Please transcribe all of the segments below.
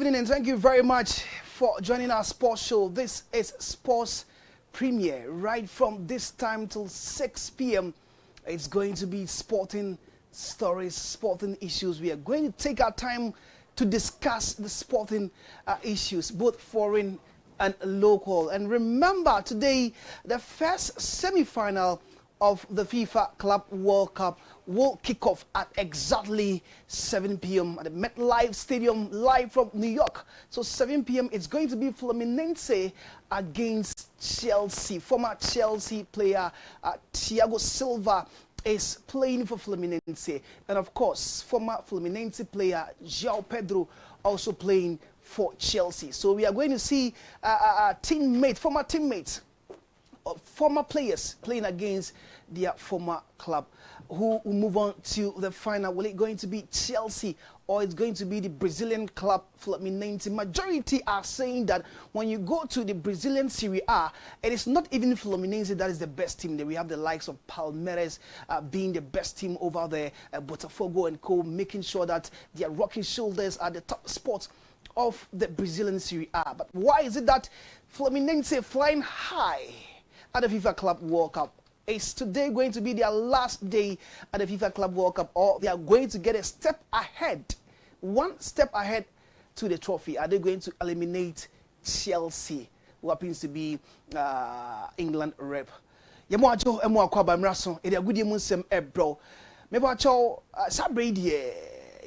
evening and thank you very much for joining our sports show. This is Sports Premiere. Right from this time till 6 p.m. It's going to be sporting stories, sporting issues. We are going to take our time to discuss the sporting issues, both foreign and local. And remember, today, the first semi-final of the FIFA Club World Cup will kick off at exactly 7 p.m. at the MetLife Stadium, live from New York. So 7 p.m. it's going to be Fluminense against Chelsea. Former Chelsea player Thiago Silva is playing for Fluminense. And of course, former Fluminense player João Pedro also playing for Chelsea. So we are going to see former teammates, former players playing against their former club who will move on to the final. Will it going to be Chelsea or it's going to be the Brazilian club Fluminense? Majority are saying that when you go to the Brazilian Serie A, it is not even Fluminense that is the best team. There we have the likes of Palmeiras being the best team over there, Botafogo and co, making sure that they are rocking shoulders at the top spots of the Brazilian Serie A. But why is it that Fluminense flying high at the FIFA Club World Cup? Is today going to be their last day at the FIFA Club World Cup, or they are going to get a step ahead, one step ahead to the trophy? Are they going to eliminate Chelsea, who happens to be England rep? Yemo emo akwaba mraso e dia gudi munsem ebro mebo acho sabre die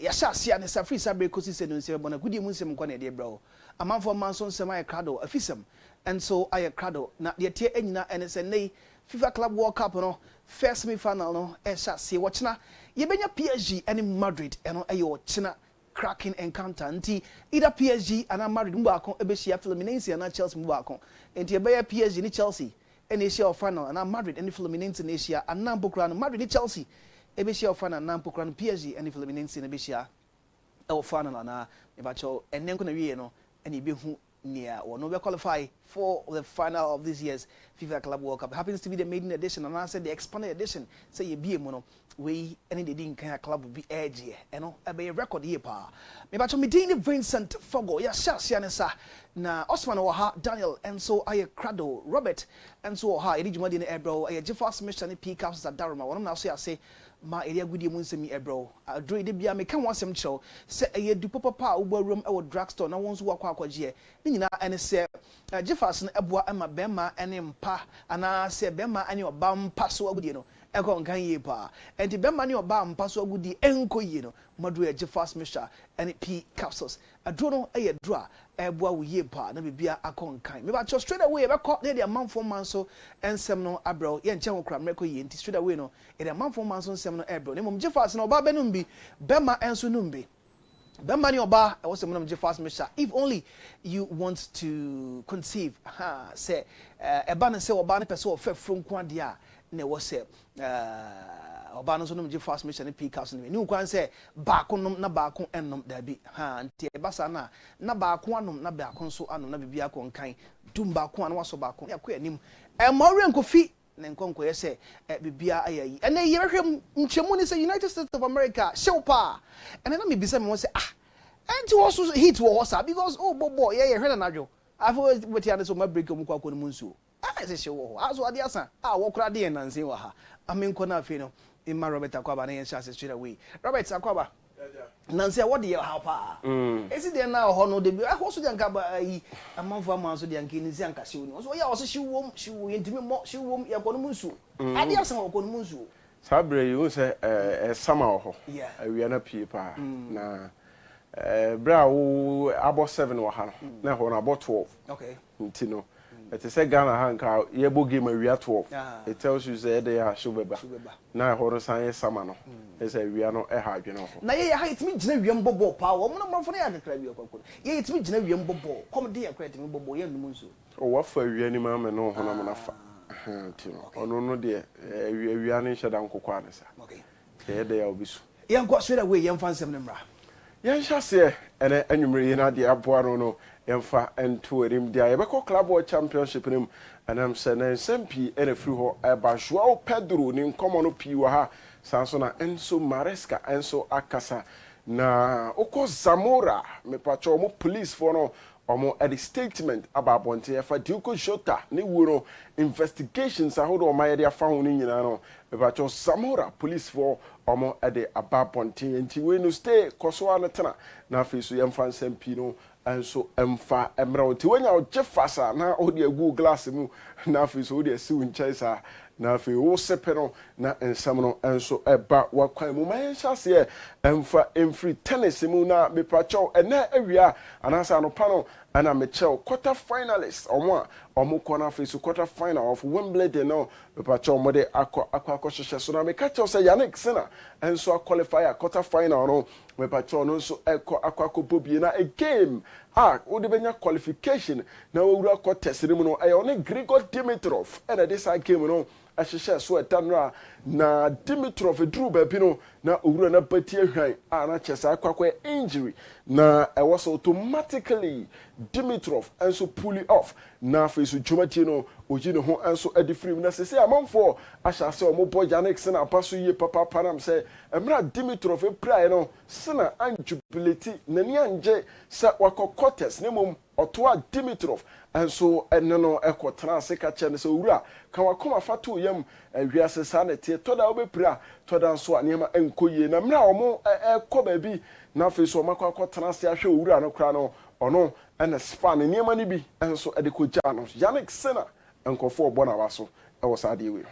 ya shasia ne safri sabre kosi se no nsem bona gudi munsem kwa ne de bro amanfo manso nsem aye krado afisem and so aye krado na de tie anyina ene se nei FIFA Club World Cup no first semi-final no shasia watchna yebenya PSG and Madrid eno ayo china cracking encounter nti either PSG and Madrid mbo akon ebehia Fluminense and Chelsea mbo akon nti ebeya PSG ni Chelsea and Asia final and Madrid and Fluminense in Asia and Nampokran Madrid and Chelsea Asia final and Nampokran PSG and Fluminense in Asia final na ebacho and then gonna be no and ibehu near or no qualify for the final of this year's FIFA Club World Cup. It happens to be the maiden edition and I said the expanded edition. Say you be a mono we any the didn't kind of club will be edgy and a record here pa. Maybe to me VINCENT FORGOR ya shasianesa na Osman Oha Daniel and so I Crado Robert and so ha edi jumadi ne ebro I Jeffas mission P caps at Daruma one now say ma area gudi munsemi ebro adro de bia me kan wasem chew se eye du papa uborum e wo drugstore na won so wakwa akwaje ni nyina ene se Jeffas na eboa ama bema ene mpa ana se bema ane oba mpa so agudi no eko nkan ye pa enti bema ne oba mpa so agudi enko yi no madro Jeffas misha ene P capsules adro no eye dro eboa wo ye pa na bibia akon kan me ba cho straight away be call dey manfo man so ensem no abro ye nche hokra mreko ye enti straight away no e dey manfo man so ensem no ebro ne mom Jeffas na oba benum bi bema enso numbi bema ne oba e wo se mom Jeffas misha if only you want to conceive say eba na say oba ne pese o fefro nko ade a ne wo se oba no so no Jeffas mission pick house ni nkwan say baako nom na baako ennom da bi nti ebasa na baako anom na baako so anom na bibia ko nkan dum baako an waso baako ya ko anim emore nkofi ne nkonko ye say bibia ayayi ene yerehwem nchemu ni say United States of America shewpa ene na me bisa me won say enti wo so hit wo hosa because bobo ye hwe na nadwo afo weti ande so ma break mu kwa no munsuo say shewo aso ade asa wo kura de nanse wa ha amenko na afi no Ima Robert Akwaba na yensha straight away. Robert Akwaba. Nancy what dey how pa? Is it there now ho no dey bi ho so dey anka ba yi amanfo amanso dey anka ni si anka hye woni. So ya wo so hye wom yentimi mo hye wom ya kono munsu. Ade asan wo kono munsu. Sabre you say sama ho. Awia na pie pa na bra wo abo 7 wo ha na ho na abo 12. Okay. Ntino it is a Ghana hanka yebo game awia 12. It tells you say they are shubeba. Na horo san sama no. Is a we are no e ha adwene ho. Na ye ha itimi gina wiem bobo pa wo mo no mo fo ya kakra bi okoko. Ye itimi gina wiem bobo. Come dey akra itimi bobo ye num nso. O wa fa awia ni ma me no ho na mo na fa. Tino. Ono no de awia ni hye dan kokwa ne sa. Okay. Ye dey ya obisu. Ye nko straight away ye mfa nsem ne mra. Ye nhya se ene anwumre ye na de aboa no yemfa ento erim dia yebeko club world championship nim anam se na nsempie ene firi ho eba João Pedro ni nkomo no pii wa ha sanso na Enzo Maresca enso akasa na oko Zamora me pacho omo police for no omo at the statement about bonte fa Duko Shota ni wuro investigations ahodo o maye dia fa ho ni nyina no me pacho Zamora police for omo at the about bonte enti we no stay koso anetena na afiso yemfa nsɛmpi no enso emfa emra oti wanya o jefasa na o de agu glass mu na afiso o de asi unchaisa na afi wo sepero na ensam no enso eba wakwan mu man hyase emfa emfri tennis mu na me pacho ena awia anasa no pano ana me chel quarter finalist omo kona face quarter final of Wimbledon no me pacho mo de akwa hwehwe so na me ka chel say Yannick Sinner enso qualify quarter final no me pacho no so akwa bobie na a game wo de benya qualification na wo wura quarter mu no ayo ne Grigor Dimitrov and this game no ahyehyɛ so etanra na Dimitrov edru baabi no na owura na pati ahwan na kyesa akwakwa injury na was automatically Dimitrov enso pull it off na face dwumati no oji ne ho enso adifrim na sese amanfo ahyase omo boy Yannick Sinner apaso yie papa panam say emra Dimitrov eprai no Sinner anjubility nani anje sa wakokotes ne mom otoa Dimitrov enso enno ekotena seka che so owura kan wakoma fato yam wiase sa na tie toda obepira toda nso anema enkoyie na mra omo ekoba bi na face omakwa akotena se ahwe owura no kra no ono ena sfa ne nema ni bi enso edekogya no Yannick Sinner enkofo obo na waso ewo sa de we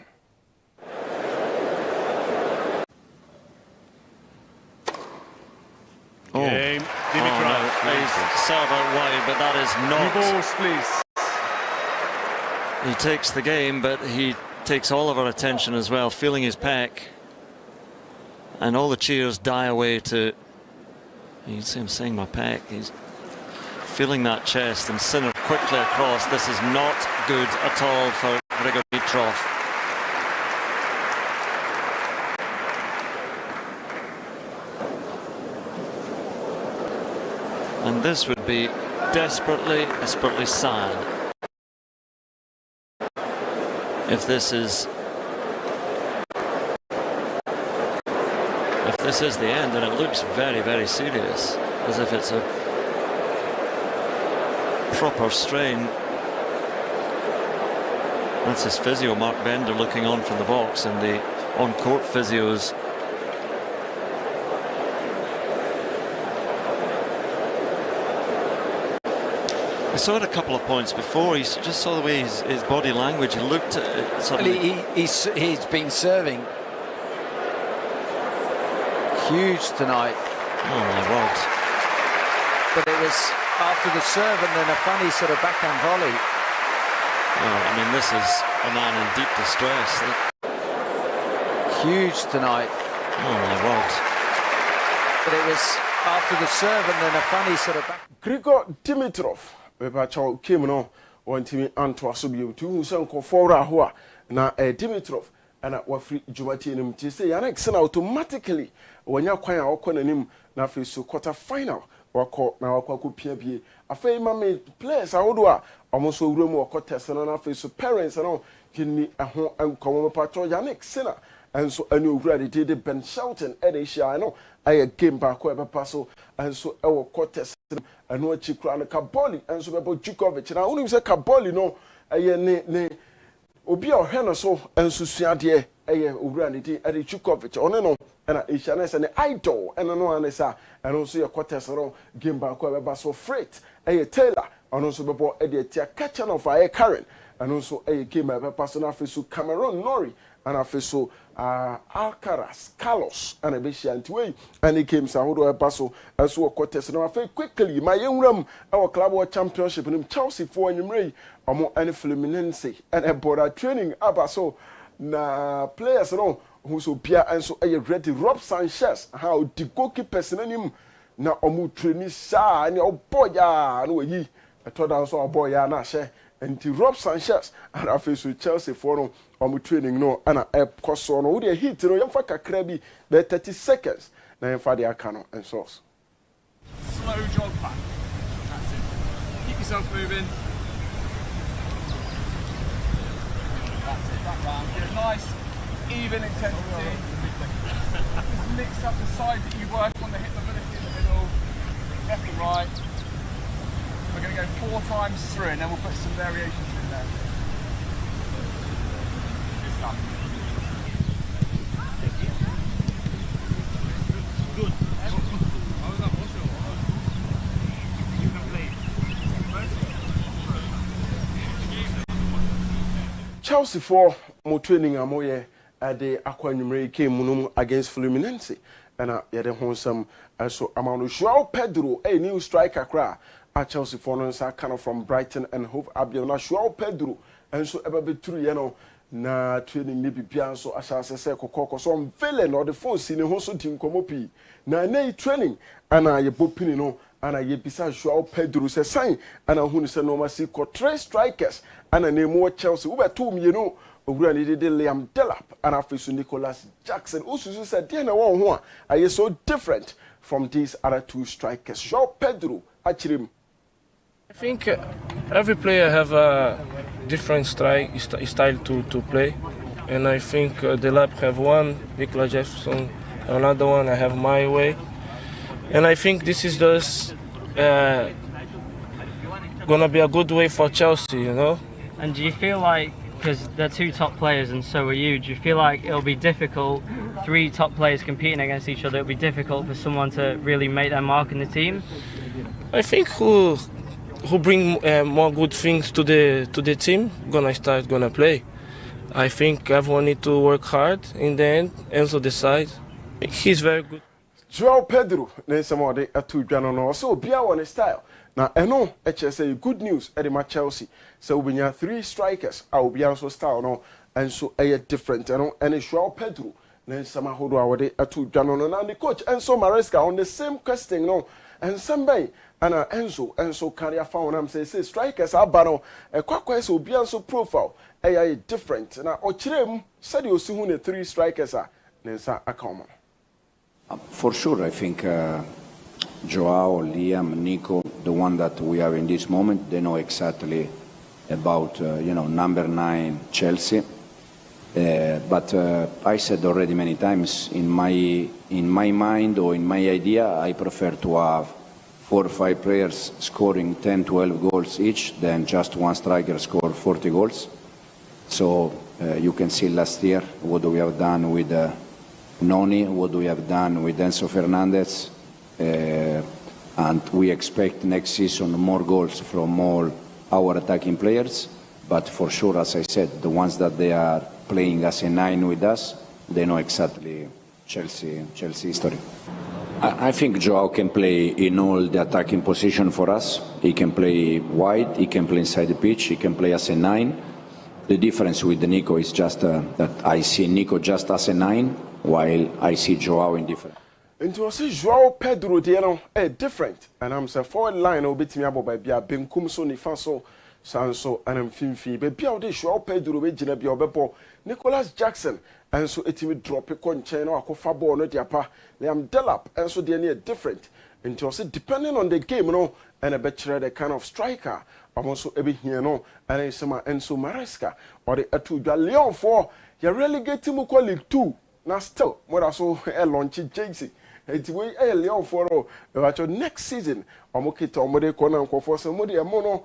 Game. Dimitrov He's serve out wide, but that is not. New balls, please. He takes the game, but he takes all of our attention as well, feeling his pack. And all the cheers die away to, you can see him saying my pack. He's feeling that chest, and Sinner quickly across. This is not good at all for Grigor Dimitrov. And this would be desperately sad if this is the end, and it looks very serious, as if it's a proper strain. That's his physio, Mark Bender, looking on from the box, and the on-court physios. I saw it a couple of points before. He just saw the way his body language looked at it suddenly. Well, he's been serving huge tonight. Oh my word. But it was after the serve and then a funny sort of backhand volley. Oh, I mean, this is a man in deep distress. Huge tonight. Oh my word. But it was after the serve and then a funny sort of Grigor Dimitrov Bebacho came no wantimi anto asobie tu hu se nkofora ho a na Dimitrov ana wafri jumati enim ti se Yannick Sinner automatically wanya kwan a okọ nanim na fe so quarter final wakọ na wakọ pia bie afei mame players ahodo a omo so wura mu okọ test na fe so parents no kini ho enkomo pacho Yannick Sinner enso ani owura de Ben Shelton Asia no aye game back e papa so enso e wo contest anu achi kura no Kaboli enso bebo Djokovic na unim se Kaboli no aye ne obi a ohwe no so enso suade aye owura de Djokovic one no na Asia na se ne idol eno no anesa eno so ye contest no game back e beba so freight aye Taylor ono so bebo e de tia catcher of aye Karen eno so aye game e papa so na fesu Cameron Norrie and afiso Alcaraz Carlos and a bishia antiway and he came sahodo e paso as wo contest na afi quickly my yenwram our club world championship in Chelsea for enyumrei omo any Fluminense and a border training abaso na players no who so pia and so e ready Rob Sanchez how the goalkeepers nanim na omo training sa and oboya no yi e to down so oboya na hye and Rob Sanchez and afiso Chelsea for no training no ana koso no we hit no yemfa kakra bi be 30 seconds na yemfa de aka no and source Slow jog back. That's it. Keep yourself moving. That's it, that round. Get a nice even intensity. Just mix up the side that you work on, the hip mobility. left to right. We're going to go 4 times through, and then we'll put some variations in there. Good stuff. Good. Chelsea for more training amoye at the Aquanumere came munum against Fluminense. And yet home some so amount of João Pedro, a new striker cry at Chelsea for no kind of from Brighton and Hove Albion. João Pedro and so ever be true, you know. Na training maybe pianso asase se kokoko so villain or the phone scene ho so tin komopi na nay training ana ye bopini no ana ye bisa João Pedro se sign ana hu ni se no ma si ko 3 strikers ana na mo Chelsea wo beto mi no owura ni de Liam Delap ana afisu Nicholas Jackson ususu se de na won ho a ye so different from these other 2 strikers. João Pedro achirim. I think every player have a different style to play, and I think the lab have one, Nicolas Jefferson, another one. I have my way, and I think this is just gonna be a good way for Chelsea, you know. And do you feel like, because they're 2 top players and so are you, do you feel like it'll be difficult, 3 top players competing against each other, it'll be difficult for someone to really make their mark in the team? I think who bring more good things to the team gonna play. I think everyone need to work hard in the end. Enzo decides. He's very good. João Pedro ne somebody atu dwano no so bia won style na eno say good news at the Chelsea so we have 3 strikers a obia so style no and so different and João Pedro ne sama hodo awode atu dwano no na the coach Enzo Maresca on the same question no and somebody and Enzo carry found am say strikers abano e kwakwa so bia so profile different na ochirem said you see who 3 strikers are nensa akoma. For sure, I think Joao, Liam, Nico, the one that we have in this moment, they know exactly about number 9 Chelsea. But I said already many times in my mind or in my idea, I prefer to have 4 or 5 players scoring 10, 12 goals each than just one striker score 40 goals. So you can see last year what we have done with Noni, what we have done with Enzo Fernandez, and we expect next season more goals from all our attacking players. But for sure, as I said, the ones that they are playing as a 9 with us, they know exactly Chelsea history. I think Joao can play in all the attacking position for us. He can play wide, he can play inside the pitch, he can play as a 9. The difference with Nico is just that I see Nico just as a 9, while I see Joao in different. And to see Joao Pedro, different. And I'm saying forward line, I'll be to me about by Benkum so Nifaso, Sanso, and Finfi. But be out there, Joao Pedro, Regina Biobepo, Nicholas Jackson, and so it will drop a conchain or a cofabo, not Yapa, Liam Delap, and so they're different. And to see, depending on the game, and a better the kind of striker, I'm also a bit here, and it's some Enzo Maresca, or the Atuja Leon for, you're relegating Muko League 2. Now still, what I saw a launch JC. It's way a Leon for next season. I'm okay to Mode Conan for somebody a mono.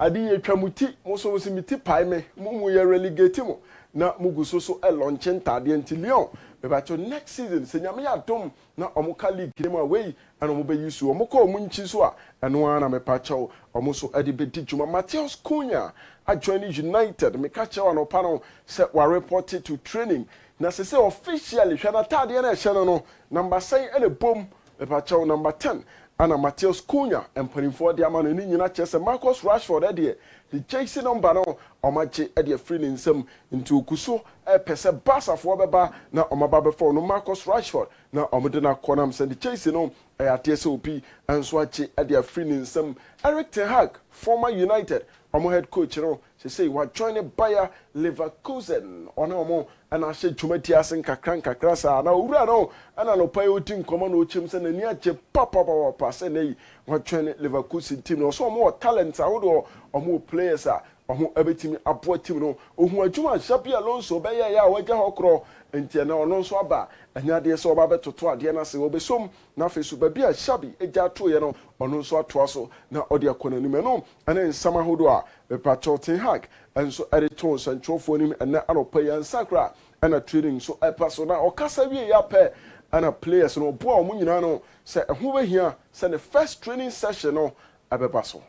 I did a tramuti, most of us in Paime, Mumu relegatimo. Now Muguso a launching Tadian Leon. But next season, Senyamia Tom, now Omokali came away and Omobe Yusu, Omoko Munchiswa, and one I'm a pacho, almost Edibeti Juma Matheus Cunha. I joined United, Mikacha and Opano said were reported to training. Na se say officially hwana tade na hwana no number 9 ele bom e pa chaw number 10 ana Matheus Cunha empanimfo de amano ni nyina chese Marcus Rashford de the jersey number no omache e de free nsam nti okuso e pese basafo beba na omaba before no Marcus Rashford na omde na konam se the jersey no e atese opi enso ache e de free nsam. Eric Ten Hag, former United head coach, say we join Bayer Leverkusen on omo and I said Chumati asen kakranka krasa na ura no and no pay utin common ochim se na ni ache papa pass na we join Leverkusen team no so more talents a wodo omo players a oho ebetimi abo team no ohu adwuma Xabi Alonso be ya waja hokro enti na ono nso aba anyade se oba betoto ade na se obesom na fesu ba bia Xabi eja to ye no ono nso atoa so na ode akona nim no ana nsama hodo a Patrick Ten Hag enso editor santrofo nim na anopa ya nsakra ana training so epaso na okasa wie ya pe ana players no bo omu nyina no se eho behia se the first training session no abepaso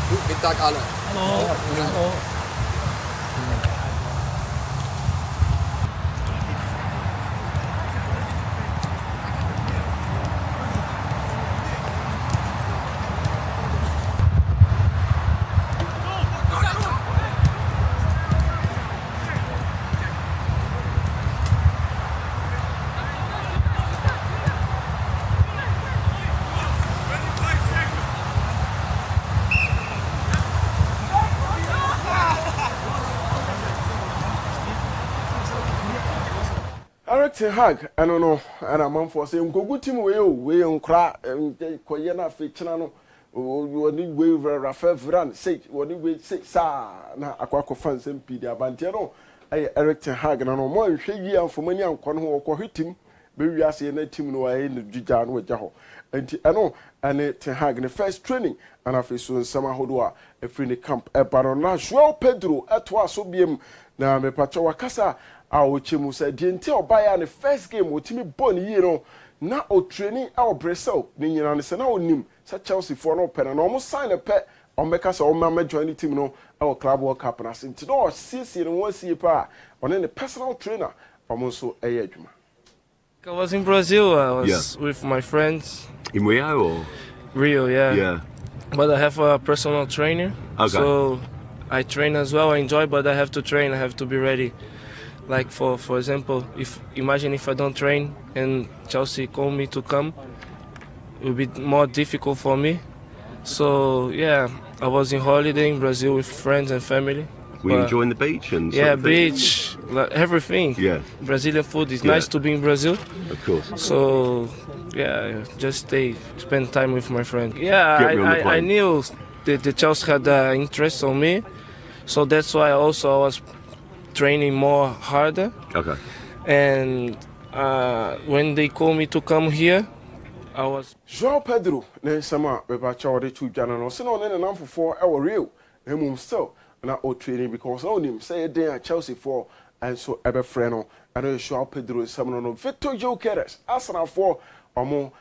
Guten Tag alle. Hallo. Ten Hag eno no ana manfo say nkogu team we nkra koye na fechina no woni we Rafael Varane say woni we say sa na akwakọ fans MPD abante no ay Eric Ten Hag na no mo hwe yi amfomani ankọ no ho ko hwetim be wiase na team no ay no djija no wagya ho enti eno ane Ten Hag ne first training ana fe so nsama hodo a efri ne camp e baro na Joao Pedro eto aso biem na me pacho wakasa Chemu said, Dinty or buy the first game with Timmy Bonnie, you know, now or training our Brazil, Ninian and Senao Nim, such Chelsea for no pen and almost sign a pet or make us all mamma join the team, no, our club World Cup and I said, to know, see and one see pa on any personal trainer, almost so a year. I was in Brazil, I was with my friends. In Rio or? Rio, yeah. Yeah. But I have a personal trainer, okay. So I train as well, I enjoy, but I have to train, I have to be ready. Like for example, imagine if I don't train and Chelsea call me to come, it would be more difficult for me. So yeah, I was in holiday in Brazil with friends and family. Were you enjoying the beach and beach, like everything. Yeah. Brazilian food. It's nice to be in Brazil. Of course. So yeah, just spend time with my friends. Yeah, I knew the Chelsea had interest on me, so that's why I was training more harder. Okay. And when they called me to come here, I was. Joao Pedro, ne sama beba chawde chu jana no se no ne nam for our real. Emum still na o training because no nim say dey Chelsea for and so ebe friend no and Joao Pedro sama no Victor Gyökeres Arsenal for omo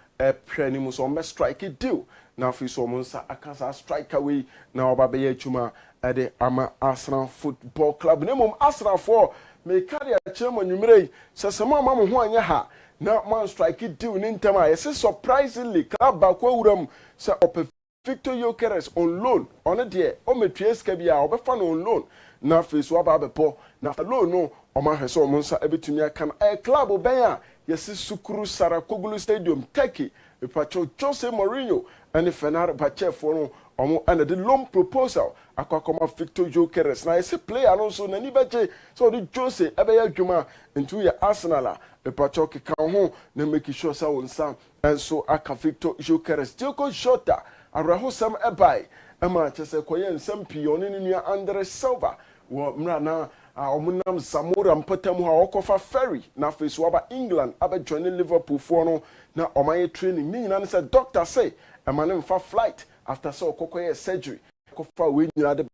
preni mu so me strike deal. Na fi so mo sa akasa strike away na oba be yachuma ade ama Arsenal Football Club nemum Arsenal for me carry a chairman numere sesema ma mo ho anya ha na man strike deal ni ntama yes surprisingly club ba kwa wuram se op Victor Gyökeres on loan on de o metue ska bia obefa no on loan na fi so aba bepo na loan no o ma hwe so mo nsa ebetumi aka club ben a yes Sukuru Sarakoglu Stadium Turkey Pacho Jose Mourinho and Fener Bache for omo and the loan proposal akwa Victor Gyökeres na ese player no so nani bache so the Jose ebeya dwuma into your Arsenal Pacho keka ho na make sure sa wonsa and so aka Victor Gyökeres Diego Jota araho sam ebai ema chese koye nsam pi oni nua Andre Silva wo mra na omunam Zamora mpatamu ha okofa ferry na face waba England abe join Liverpool for no na omaye training ni nyina say doctor say emane mfa flight after so okokoye surgery kofa we nyina de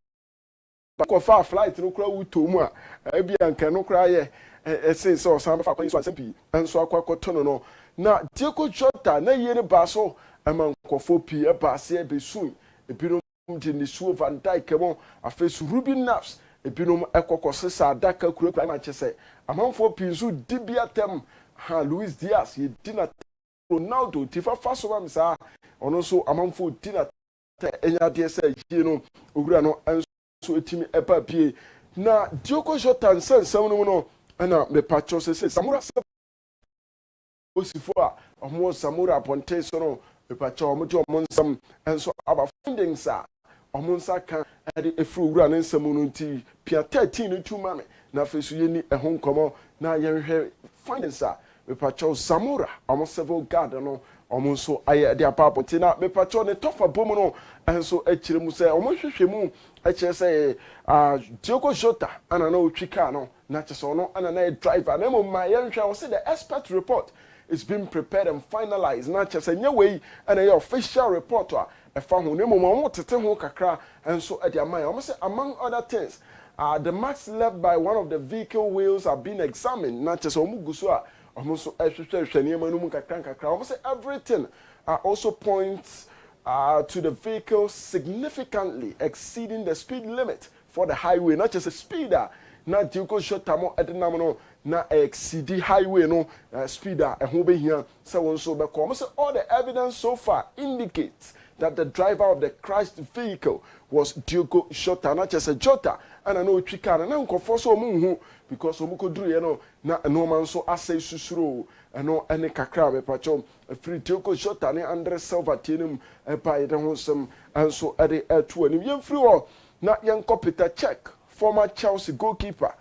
kofa flight no kura wuto mu a ebia nka no kura ye say so sam fa kwan so asempi enso akwakoto no na Diego Jota na yene ba so eman kofo pi e ba se be sun ebinom de ni Suo Van Dijk mo afesu Ruben Neves ebinom ekokose sa adaka kura plan chese amanfo pinzu dibiatem ha Luis Diaz ye dina Ronaldo tifa faso ba misa ono so amanfo dina enya de se yi no ogura no enso etimi eba bie na Diego Jota nsensam no na me pacho se Samura osifo a omo Samura ponte so no me pacho omo jo monsam enso aba findings a omonsa kan ade efru wura ne nsam no nti pia 13 no tu mame na fesu yeni ehon komo na yenhwe findings a Mepacho Zamora almost several guard no almost so I the papa tina mepacho ne tofa bomu no and so echire mu say almost hwehwe mu echire say Diogo Jota ana na otwika no na chese no ana na driver na mo ma yenhwa wo say the expert report is being prepared and finalized na chese nya wey ana your official report a fa ho ne mo mo tete ho kakra and so e dia man almost say among other things the marks left by one of the vehicle wheels are being examined na chese omuguso almost almost everything also points to the vehicle significantly exceeding the speed limit for the highway. Not just a speeder, not Diogo Jota mo edinamo na exceed the highway no speeder and who be here so back. Almost all the evidence so far indicates that the driver of the crashed vehicle was Diogo Jota, not just a Jota. And I know Chikana na nkofo so mu because omukoduru ye no na no man so asay susuro no ene kakra be pacho free Diogo Jota ne Andre Silva tinum e pa de ho sem anso e de atu ani ye free ho na yen Peter Check former Chelsea goalkeeper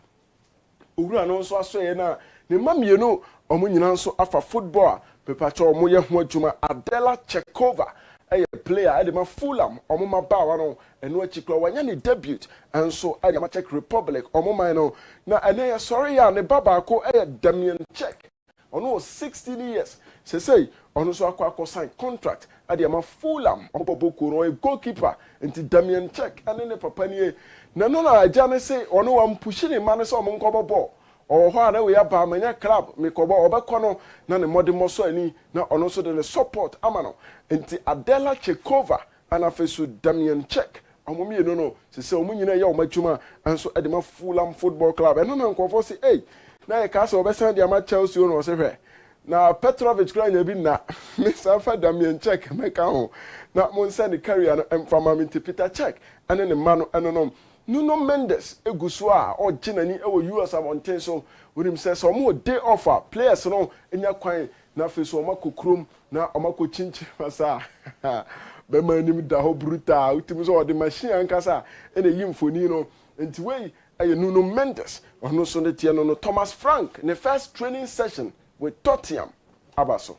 owura no so aso ye na ne mamie no omunyina so afa football be pacho omo ye ho adwuma Adela Chekova a player at the Fulham, or Mama Bawano, and no Chiklo, when debut, and so I am a Czech Republic, or Momano. Now, and they are sorry, and the Baba ko a Damien Czech. On no 16 years, say, on also a signed contract at the Fulham, or Bobo a goalkeeper, into Damien Czech, and then the Papanier. No, I just say, or no, I'm pushing a man so Moncobo ball. Or why we have a club, Mikoba or Bacono, none of modern Mosoni, now also the support Amano, and Adela Chekova, and a face with Damien Czech. Amumi no, she said, Munina Yo Machuma, and so at the Fulham Football Club. And no one say, hey, now a castle of Sunday, I'm at Chelsea, or say, now Petrovic crying a bit now, Miss Alpha Damien Czech, make out. Now, Monsani carrier and from Aminti Peter Czech, and then the man, and no. Nuno Mendes egusua or Chinani ewo US Mountain so with him says some more day offer players no enya kwan na fe so omako krom na omako chinchi masa be manim da ho brutal utimi so the machine ankasa ene yimfoni no enti wey aye Nuno Mendes ono so ne tie no Thomas Frank ne first training session with Tottenham abaso.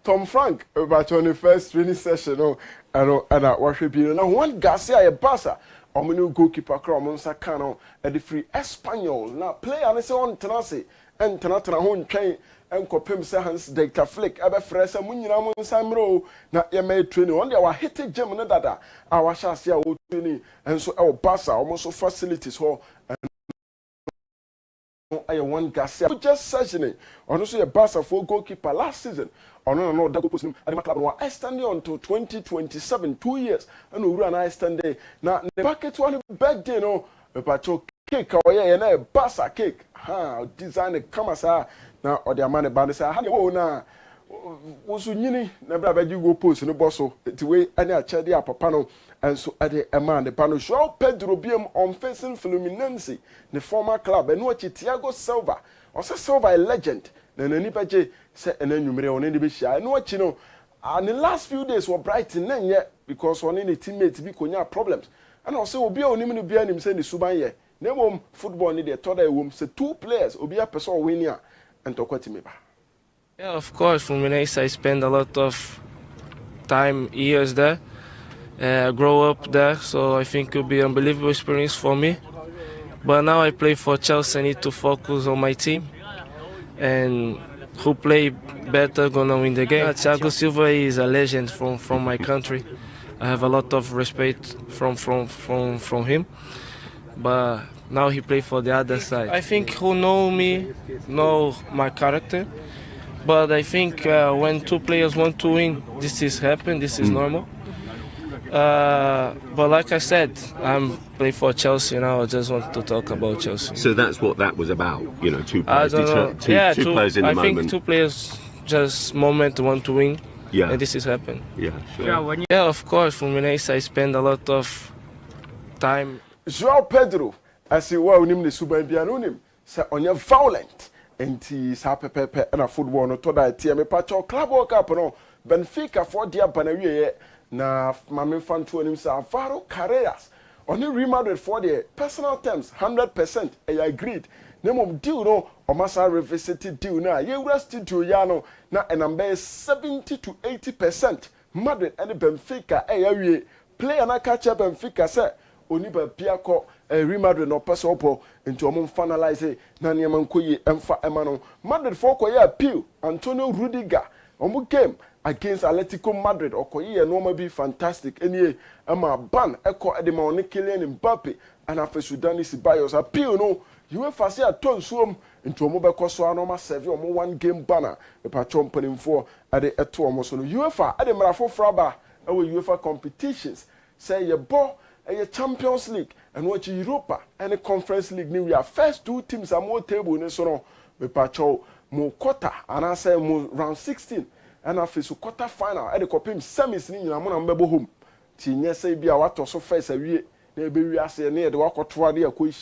Tom Frank about on the first training session and what should be now one Garcia a Barca ominu goalkeeper Cromonsa Cano at the free Espanyol now play and say on Tenase and Tanatana home train and copim Hans data flick ebe fresa munyina mo nsamro na ye may training on there hit gym no dada our shall o training and so our Barca almost facilities ho I one Garcia just session on also a Barca for goalkeeper last season. No, that goes at the club. I stand there until 2027, 2 years. And we run I stand there. Now, the packet one birthday, no, a patch of cake, or a Barca cake. Ha, design a camera now, or the man about say, how now? Was you never beg you go post in the bosso to way any achedi a papano and so at the man the pano show Pedro Biam on facing Fluminense, the former club, and watch it Thiago Silva, also Silva a legend. Then any page said an enumerator on any bish. I know what you know. And the last few days were bright and then yet because one any teammate to be konya problems. And also will be on him to be an him saying the Suban. No football need a total room. So 2 players will be a person winner and talk what me. Yeah, of course. Fluminense, I spend a lot of time, years there, grow up there. So I think it will be an unbelievable experience for me. But now I play for Chelsea. I need to focus on my team, and who play better gonna win the game. Thiago Silva is a legend from my country. I have a lot of respect from him. But now he play for the other side. I think who know me know my character. But I think when two players want to win, this is happen. This is normal. But like I said, I'm playing for Chelsea now. I just want to talk about Chelsea. So that's what that was about, you know, two players, two players in the moment. I think two players just moment want to win. Yeah. And this is happen. Yeah. Sure. Yeah, of course. For Fluminense, I spend a lot of time. João Pedro, as you well name the Subanbianunim, say on your violent. Enti sa pepepe na football no to da tie me pacho club world cup no Benfica for dia banawie na mame fanto anim sa Alvaro Carreras on Real Madrid for the personal terms 100% I agreed name deal no o masa revisited deal na ye rest to ya no na enambe 70 to 80% Madrid and Benfica awie player na catch Benfica say oni ba bia ko Real Madrid no person opo into omo finalize na niam nkoyi emfa ema no Madrid for koye appeal Antonio Rudiger omo game against Atletico Madrid okoye no ma be fantastic enie ema ban eko edema oni Kylian Mbappe and afa Sudan Ceballos appeal no UEFA say aton suom into omo be koso anoma serve omo one game banner e pa chompanim for ade eto omo so no UEFA ade mrafo fraba e UEFA competitions say ye bo a Champions League and watch Europa and a Conference League. We are first two teams are more table in so no we pacho more quarter and I say more round 16 and after so quarter final at the copim semis ni na mo na mbebo home ti nye say bia wato so first awie na be wi ase na de wakoto ade akoi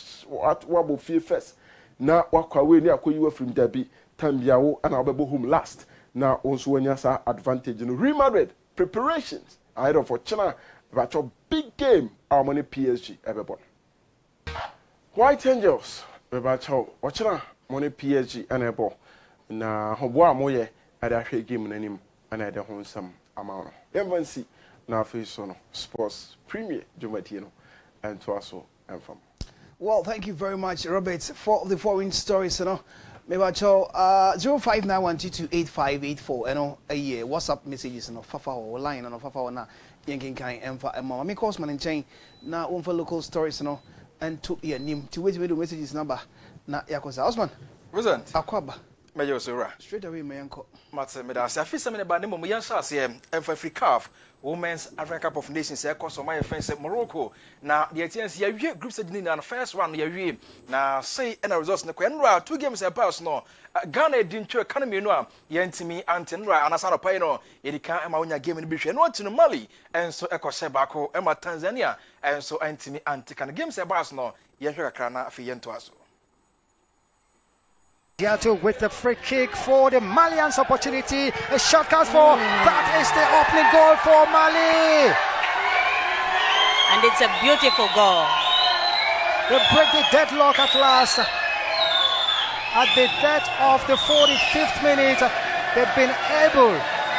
wabo fie first na wakwa we ni akoi wa from derby time bia wo na obebo home last na also wanya sa advantage no Real Madrid preparations ahead of China about a big game our money PSG everybody. White Angels about watching money PSG and ebo na hobo amoye at a game na nim and at the home some amount. Evancy na face on sports premier Jomatino and to also and from. Well, thank you very much, Robert, for the following stories. You know, maybe 0591228584. You know, a year WhatsApp messages. You know, Fafa or line. You know, Fafa or na. Yanking kind emfa emma. Me course man in chain. Na one for local stories. You know, and to yeah nim to wait to do messages number. Na yakosa Osman. Wasn't Akwaba. Major Sura. Straight away, my uncle. Matse Medas. I feel something about the moment. Yes, and for free calf. Women's African Cup of Nations course my friends at Morocco. Now the ATNC ya groups in the first round ya now say and results in the Quenra 2 games about no Ghana didn't show economy no yentimi antenra and asana payno yedika ema wonya game in bishe no to Mali and so ekose bako ema Tanzania and so antimi antikan games about no yehwe kakra na afi yento aso. Giato with the free kick for the Malians opportunity. A shot comes for that is the opening goal for Mali. And it's a beautiful goal. They break the deadlock at last. At the death of the 45th minute, they've been able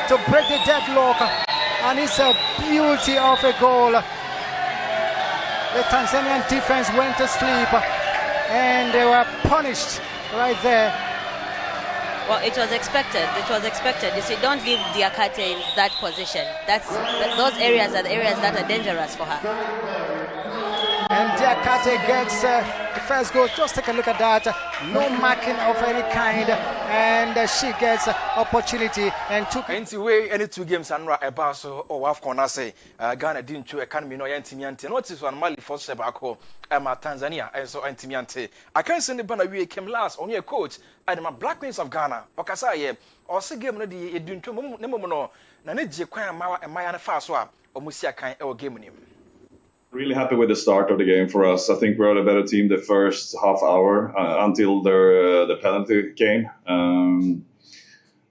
to break the deadlock. And it's a beauty of a goal. The Tanzanian defense went to sleep and they were punished. Right there. Well, it was expected. It was expected. You see, don't leave Diakate in that position. Those areas are the areas that are dangerous for her. And Diakate gets the first goal. Just take a look at that. No marking of any kind, and she gets opportunity and took. Anyway, any 2 games and about so or AFCON say Ghana didn't show economy no yantimiante. Notice one Mali for Sebako. Tanzania and so antimiante. I can't send the banner we came last on your coach and my Black Queens of Ghana. Okasa ye or say game no di edunto no na ne je kwan ma e maya na fa so a omusia kan e game nim. Really happy with the start of the game for us. I think we're a better team the first half hour until the penalty came.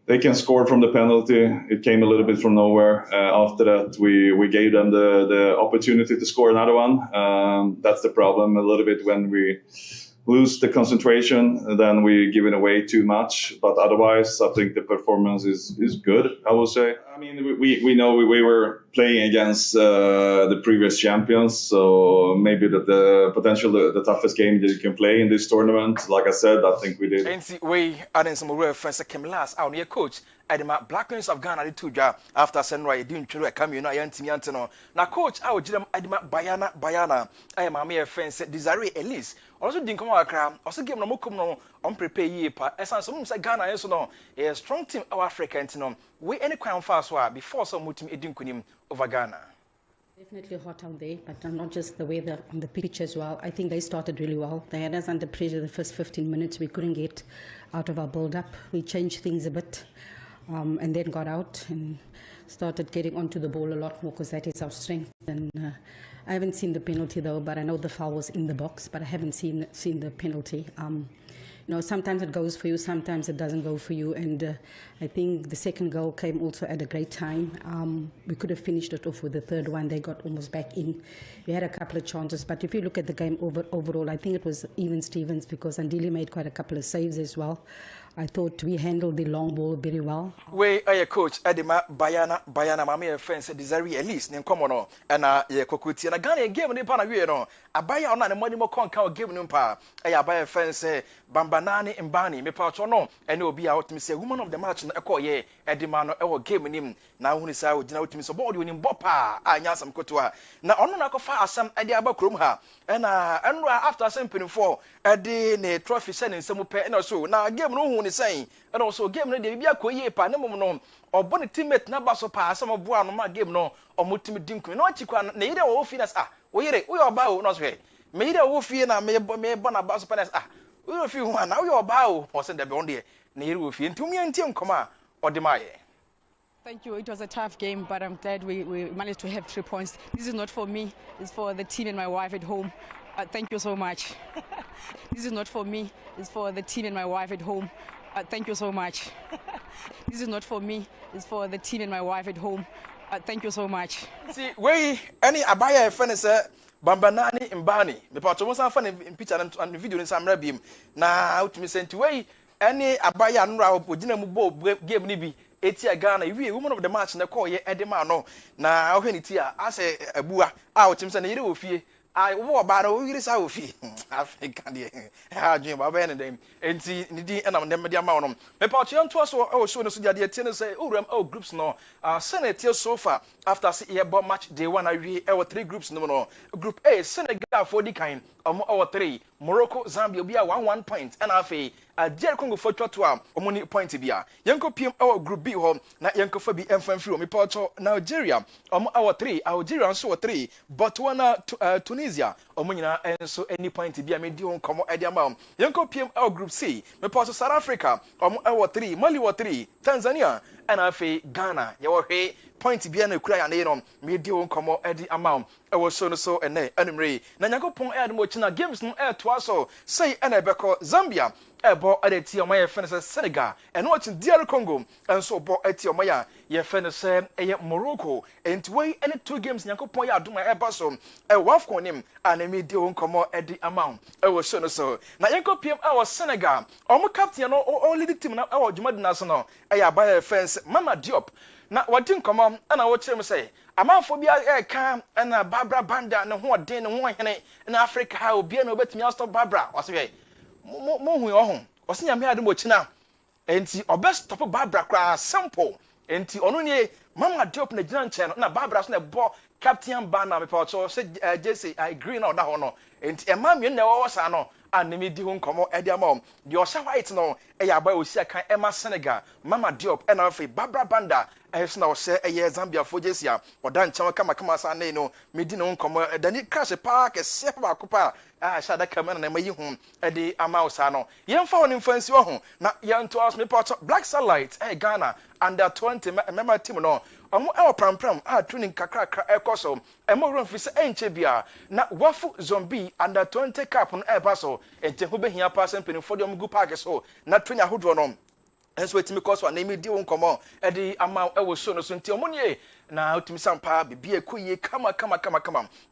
They can score from the penalty. It came a little bit from nowhere. After that, we gave them the opportunity to score another one. That's the problem a little bit when we lose the concentration, then we give it away too much. But otherwise, I think the performance is good, I will say. I mean, we know we were playing against the previous champions, so maybe the potential the toughest game that you can play in this tournament. Like I said, I think we did. We adding some real friends came last. Our new coach Edema Black Queens of Ghana did 2 jobs after Senra didn't try to come you know Yantino. Now coach I would Edema Bayana. I am a mere friends Desiree Elise. Also didn't come out cram. Also give no more unprepared year pa. As some say Ghana so no a strong team of African we any crown fast before some team edin over Ghana. Definitely hot out there, but not just the weather on the pitch as well. I think they started really well. They had us under pressure the first 15 minutes. We couldn't get out of our build-up. We changed things a bit and then got out and started getting onto the ball a lot more because that is our strength. And I haven't seen the penalty though, but I know the foul was in the box, but I haven't seen the penalty. You know, sometimes it goes for you, sometimes it doesn't go for you. And I think the second goal came also at a great time. We could have finished it off with the third one. They got almost back in. We had a couple of chances. But if you look at the game overall, I think it was even Stevens because Andili made quite a couple of saves as well. I thought we handled the long ball very well. We are coach Edema Bayana Mami friends Desiree Elise Nkomono and Kokuti and Ghana game in Pana no Abaya on the money more conquer game numpa Abaya friends Bambanani and Bani me patrono and will be out to me say woman of the match na eko ye Edema no game him now when is out to me so board winning bopa anya some kotua na ono na kofa asam ade abakrom ha and after some penny for ade ne trophy sending some pe na so na game no saying and also game no dey bia koye pa ne mom no obone teammate na baso pa asam boa no ma game no omutimi dinku no chikwa na yire wo fi na sa wo yire wo yoba o no so he me yire wo fi na me bo na baso pa na wo fi hu na wo yoba o o se de be on de na yire wo fi ntumi antie nkoma odemaye. Thank you. It was a tough game, but I'm glad we managed to have 3 points. This is not for me. It's for the team and my wife at home. Thank you so much. This is not for me. It's for the team and my wife at home. Thank you so much. This is not for me. It's for the team and my wife at home. Thank you so much. See, we any Abaya friends Bambanani Mbani. Me part almost fan in picture and video in some rabim. Na out me sent way any Abaya nra opodina mu ball game ni bi. Etia Ghana we woman of the match na call ye Edema no na ohweniti a ase abua a otim se na yire ofie I wo ba na o yire sa ofie Africa de ha dwen ba ba ne dem enti ni di enam dem de ama no me pa to nto so o show no so de tie no say owram o groups no Senegal so far after see ye bo match day 1 awie e 3 groups no group A Senegal for the kind o 3 Morocco Zambia obi a 1 point and afi Jer Congo for twatwa omoni point bia yenko pm our group B ho na yenko fa bi emfan free o me pacho Nigeria our 3 Algeria so 3 Botswana Tunisia omonyina enso any point bia me di ho komo ediama yenko pm our group C me pacho South Africa our 3 Mali 3 Tanzania and afi Ghana ye wo hwe point bia na kura ya na no me di ho komo edi ama e wo so no so ene anumre na nyakopon e admo china games no e to aso say ene beko Zambia ebo adeti omaya fenese Senegal and watching DR Congo and so bo eti omaya ye fenese eye Morocco and way any 2 games nyakopon ya adoma eba so e wafcon nim anemi di onkomo edi amount e wo so no so na yenkopiem e wo Senegal omo captain no only the team na e wo jumadi national e ya ba fence Mama Diop na wadin komo ana wo kire me say amanfo bia e kan na Barbara Banda ne ho den ne ho hene na Africa ha obi na obetimi astop Barbara wase mo hu ohun osinya me ademo china enti obestop Barbara kra simple enti onu ne Mama Diop na gina nche na Barbara so na bo captain Banda me pacho se Jesse I agree na oda ho no enti e ma me na wo sa no anemi di ho nkomo e dia ma de osha white no e ya ba osi kan e ma Senegal Mama Diop e na fe Barbara Banda e so na o se e ye Zambia fo Jesse a oda nche kama sa na no me di no nkomo dani crash park e se pa kopa shada kamera na mayi hu e di ama osa no yemfa woni mfansi wo hu na yanto as me part Black Satellite Ghana under 20 member team no omo e prampram training kakra ekoso e mo ron fi se enche bia na wafu zombie under 20 cap no e paso ente ho behia pass mpeni for dem gu park so na training ahodo no enso etimi koso na emi di won komo e di ama e wo so no so nti omo nie na utimi sampa bibie koye kama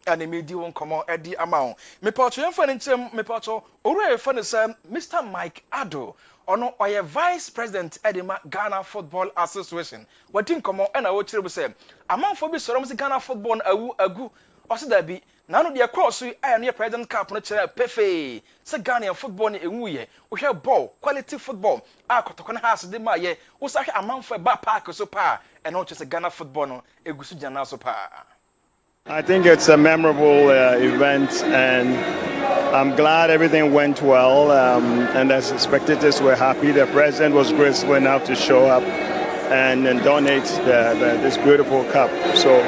ana emi di won komo e di ama me pato yemfa ne nchem me pato ore fa ne sam Mr Mike Ado ono oye vice president edema Ghana Football Association wati nkomo na wo kire bu se amanfo bi soro mu Ghana football agu osi da bi na no de cross aye no president cap no kire pefe se Ghana football ni enwuye wo hwe ball quality football akotoko na house de ma ye wo sa hwe amanfo ba park so pa e no che se Ghana football no egusu jana so pa. I think it's a memorable event, and I'm glad everything went well, and the spectators were happy. The president was graceful enough to show up and donate this beautiful cup. So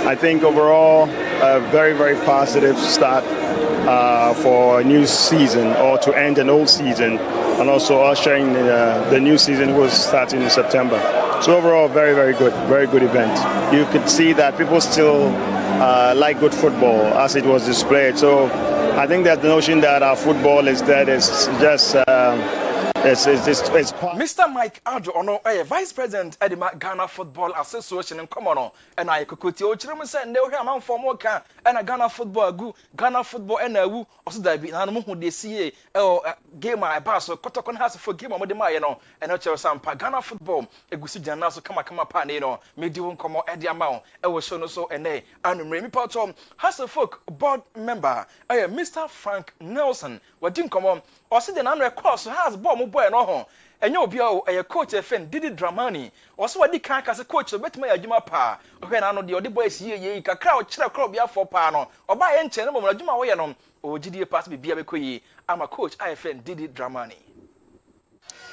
I think overall, a very, very positive start for a new season, or to end an old season, and also ushering the new season was starting in September. So overall, very, very good event. You could see that people still like good football as it was displayed. So I think that the notion that our football is dead is just it's Mr. Mike Addo ono vice president edema Ghana Football Association in Komono and I kokoti o kire mu se ne o hwe amanfo mo ka na Ghana football agu Ghana football na awu oso da bi na no hu de sie game a ba so kotoko na has for game mo de ma ye no and o kire sampa Ghana football egusi jana so kama pa ne no medi won komo e de ama e wo show no so ene anumre mi patom has a folk board member Mr. Frank Nelson wadi komo o se de na no course has ball mo boy no ho enye obi a coach FN Didi Dramani o so wadi kan kase coach betima ya adwuma pa hwe na no de odi boy sie ye kakra o kire kro bia for pa no oba ye nche no mo adwuma wo ye no o gidie pass bibia bekoyi ama coach FN Didi Dramani.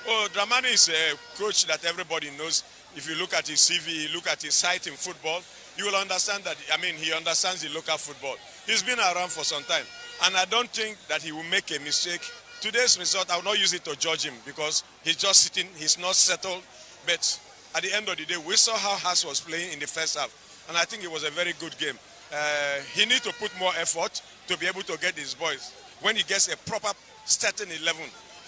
Oh, Dramani is a coach that everybody knows. If you look at his CV, look at his site in football, you will understand that, I mean, he understands the local football. He's been around for some time, and I don't think that he will make a mistake. Today's result, I will not use it to judge him because he's just sitting, he's not settled. But at the end of the day, we saw how Haas was playing in the first half, and I think it was a very good game. He needs to put more effort to be able to get his boys when he gets a proper starting 11.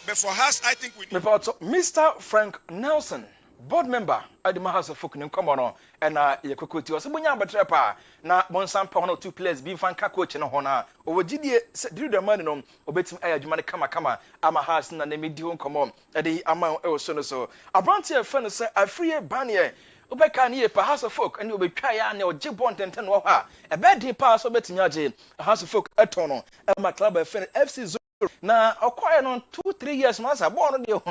But for Haas, I think we need... Mr. Frank Nelson, board member at the House of Folk in Komono, and Yakoti was a bunya betrepa. Na Monsampa 1 or 2 players being fan coach in a hona. Over Didier, do the money on, obetim air, Jumani Kama, Ama Haas, and the medium come on, at the amount of so. A branch of friends say, a free bannier. Obeka ni pa House of Folk and you be try and your jibont and 10 waha. A bad day pass over to a House of Folk at Tono, and my club of FC. Na acquire on 2-3 years masa born on you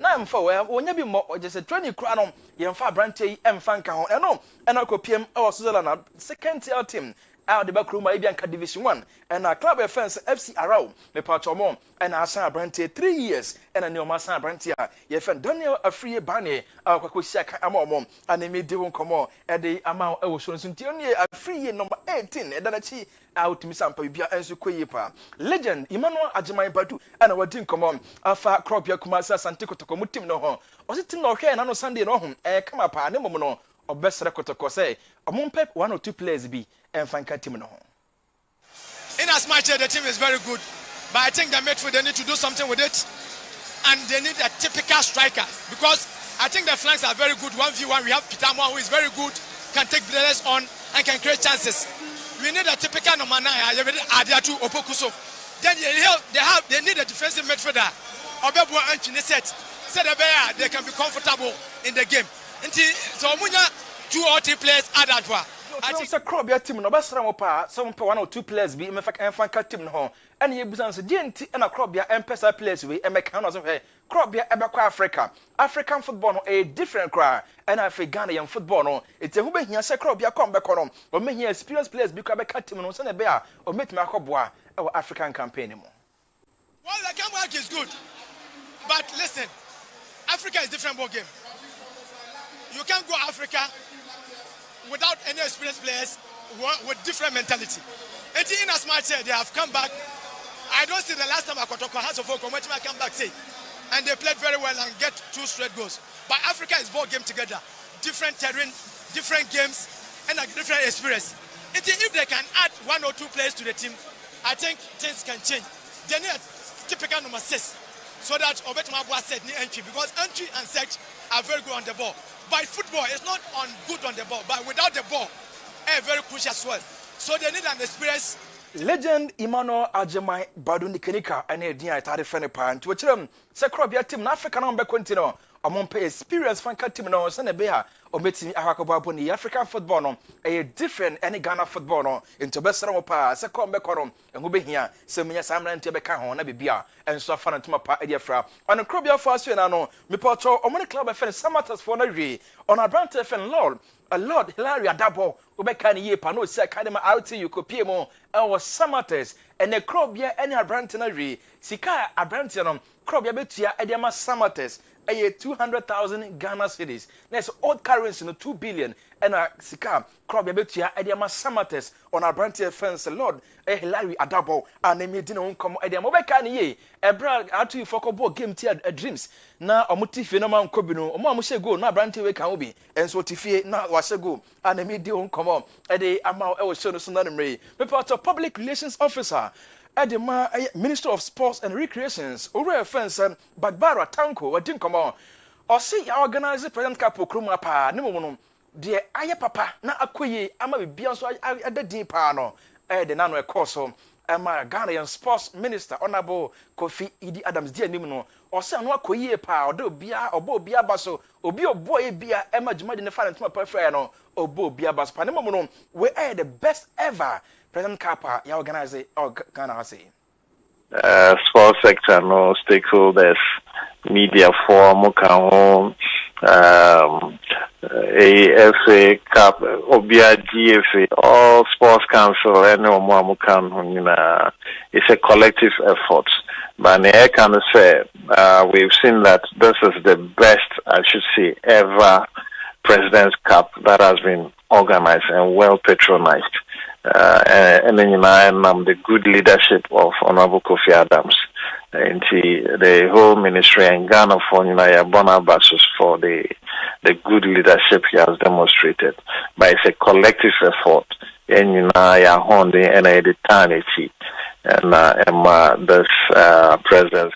na mfa we nya bi mo just a 20 kra no ye mfa branche e mfa nka ho eno ena kopiem e Switzerland na second tier team out the back room maybe anka division 1 and our club offense FC Arrow me patcho mo and asa branche 3 years and a masa branche ye fen Daniel Afriye Bane akwakosia ka amom and me de won komo e de ama e wo so nti oni Afriye number 18 e dana chi out mi sampa bia enso koyepa legend Emmanuel Ajiman Badu ana wadi nkomo afa crop ya kumasa Asante Kotoko mutim no ho o sitim no hwe na no Sunday no ho kama pa ne mom no obesere Kotoko say omumpe 1 or 2 players bi enfanka team no ho. In as much as the team is very good, but I think the midfield they need to do something with it, and they need a typical striker because I think the flanks are very good. 1v1 we have Peter Moore who is very good, can take players on and can create chances. We need a typical number 9. Adiatu Opokuso. Then they need a defensive midfielder. Obebu and Chineset. Said they can be comfortable in the game. So Munya 2 or 3 players add that one. I think a crop your team no best pa some 1 or 2 players be mefaka team no and ye busan so DNT and a crop your empesa players we make no hey crop your ebekwa African football no a different cry and Ghanaian football no it's a who be here say crop your come back on or me here experienced players be ka team no say na be a or meet me akoboa our African campaign mo. Well, the game work is good, but listen, Africa is different ball game. You can't go Africa without any experienced players with different mentality. And in as much as they have come back, I don't see the last time Akotoko House of Folk come back say, and they played very well and get 2 straight goals. But Africa is ball game together, different terrain, different games, and a different experience. And if they can add 1 or 2 players to the team, I think things can change. They need a typical number 6, so that Obetumabwa said need entry because entry and search are very good on the ball. But football is not on good on the ball, but without the ball, very crucial as well. So they need an experienced Legend Emmanuel Ajemai Badu Nikenika and a dear Tadi Fenipa to a term, Sacrobia team, African number continent, among pay experience Franca team no Senebea, or meeting Arakobabuni, African football, a different any Ghana football into Besseropa, Sacom Becorum, and who be here, Semia Samlan Tebeka, Nabibia, and so far to my pa Ediafra. On a Crobia Fast, and I know, Mipoto, or money club offense, Samatas for Nari, on a brand and Lord. A Lord Hilaria Dabo, Ubekani ye pano se kadema out you copiemo, and was Samates, and a crobia any abrantinary, Sika abrantinum, crobia betia ediama Samates, a 200,000 Ghana cities. Next old currency no 2 billion, and a Sika, crobia betia ediama Samates on a brantia fence, Lord, a Hilaria Adabo, and a medino come ediamo Bekani ye, a brag out you for game tier dreams. Na omutifie no man kobinu omo amushe go na branti we kan obi enso tifie na wase go and me di on komo e de ama e wo show no so na mre me part of public relations officer e de ma minister of sports and recreations ore fence Bagbara Tanko wadin komo o se ya organize president cup okroma pa ne momo de aye papa na akoye ama bibia so adadin pa no e de na no e course Emma Ghanaian sports minister honorable Kofi Idi Adams di anim no o se anu akoyie pa odo bia obo bia baso obi obo e bia Emma Juma de ne fa ntoma prefer no obo bia baso pa ne momo no we are the best ever president kappa ya organize Ghana has sports sector no stakeholders media forum kan AFA Cup, Obia GFA, all sports council, and it's a collective effort. But I can say we've seen that this is the best, I should say, ever President's Cup that has been organized and well patronized. And then the good leadership of Honorable Kofi Adams. And the whole ministry and Ghana for Bonabasus for the good leadership he has demonstrated. But it's a collective effort and and eternity and this president.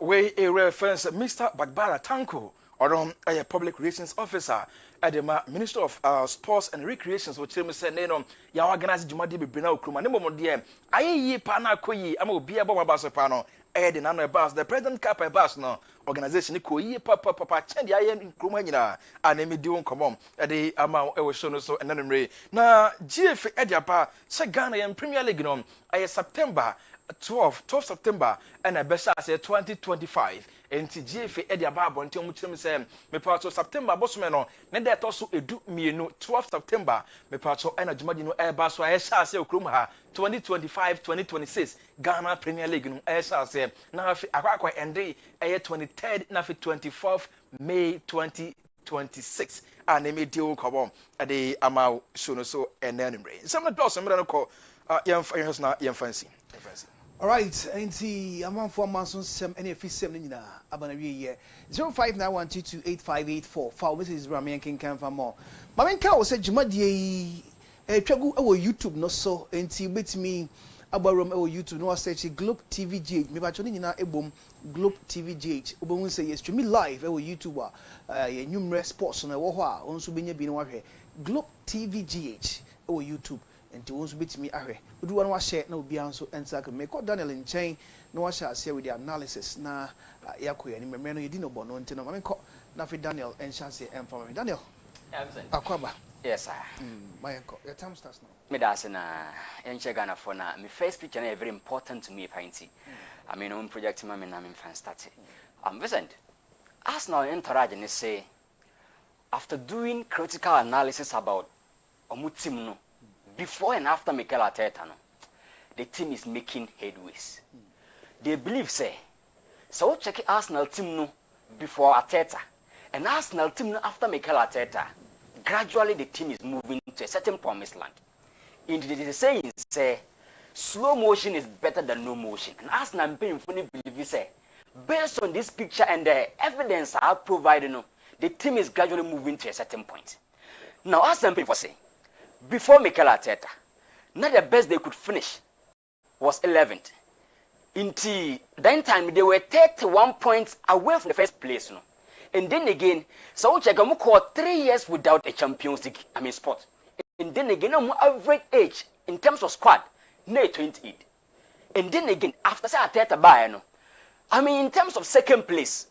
We a reference Mr. Bagbara Tanko or a public relations officer at the Minister of Sports and Recreations, which said, "No, you organize Jumadi Bina Kruma. No more dear. I ye pana koyi. I'm be a bomba basopano. The nano bus, the president cap a bus no organization. Koyi papa change. I am in Krumania and emi doing come on. At the amount I was shown so and then na GF Ediapa Sagana and Premier League no. I September 12 September and a best say 2025. Enti GFA Edia Babo until muchim say me part of September bosumeno ne that also edu mienu 12 September me part of energy no e ba so e sha say okrum ha 2025-2026 Ghana Premier League no e sha say na akwa ende e 23rd na 24th May 2026 and me deal come at the amount soon so enenimre some of those no call yem na yem fancy. All right, and see, I'm on 4 months on some NFC 7 abana ye 0591228584 for Mrs. Ramian King can for more. Mamenka was said Jumadi a tragu our YouTube no so and see with me about our YouTube no search Globe TVGH. Maybe actually na ebom Globe TVGH. Obon say yes to me live our YouTuber numerous sports on a wa on so benya bi no wahwe Globe TVGH our YouTube. And to once beat me ahe. We do one share no be answer and sack me call Daniel in chain no share share with the analysis na yakoya ni me no yedi no bono ntino ma me call na fi Daniel and share say and for me Daniel. Yeah, Vincent. Akwaba. Yes sir. My uncle. Your time starts now. Me das na enche Ghana for na me first picture na very important to me painting. I mean on project ma me na me fan start. Vincent. Arsenal entourage ne say after doing critical analysis about omutim no before and after Mikel Arteta, no, the team is making headways. They believe, say, so check Arsenal team no before Arteta, and Arsenal team no after Mikel Arteta. Gradually, the team is moving to a certain promised land. Indeed, the saying say, slow motion is better than no motion. And Arsenal fully believe, say, based on this picture and the evidence I have provided, no, the team is gradually moving to a certain point. Now, Arsenal people say. Before Mikel Arteta, not the best they could finish was 11th. Until that time, they were 31 points away from the first place. No? And then again, so check them 3 years without a Champions League spot. And then again, average age in terms of squad nay 28. And then again, after Arteta buy, no, I mean, in terms of second place,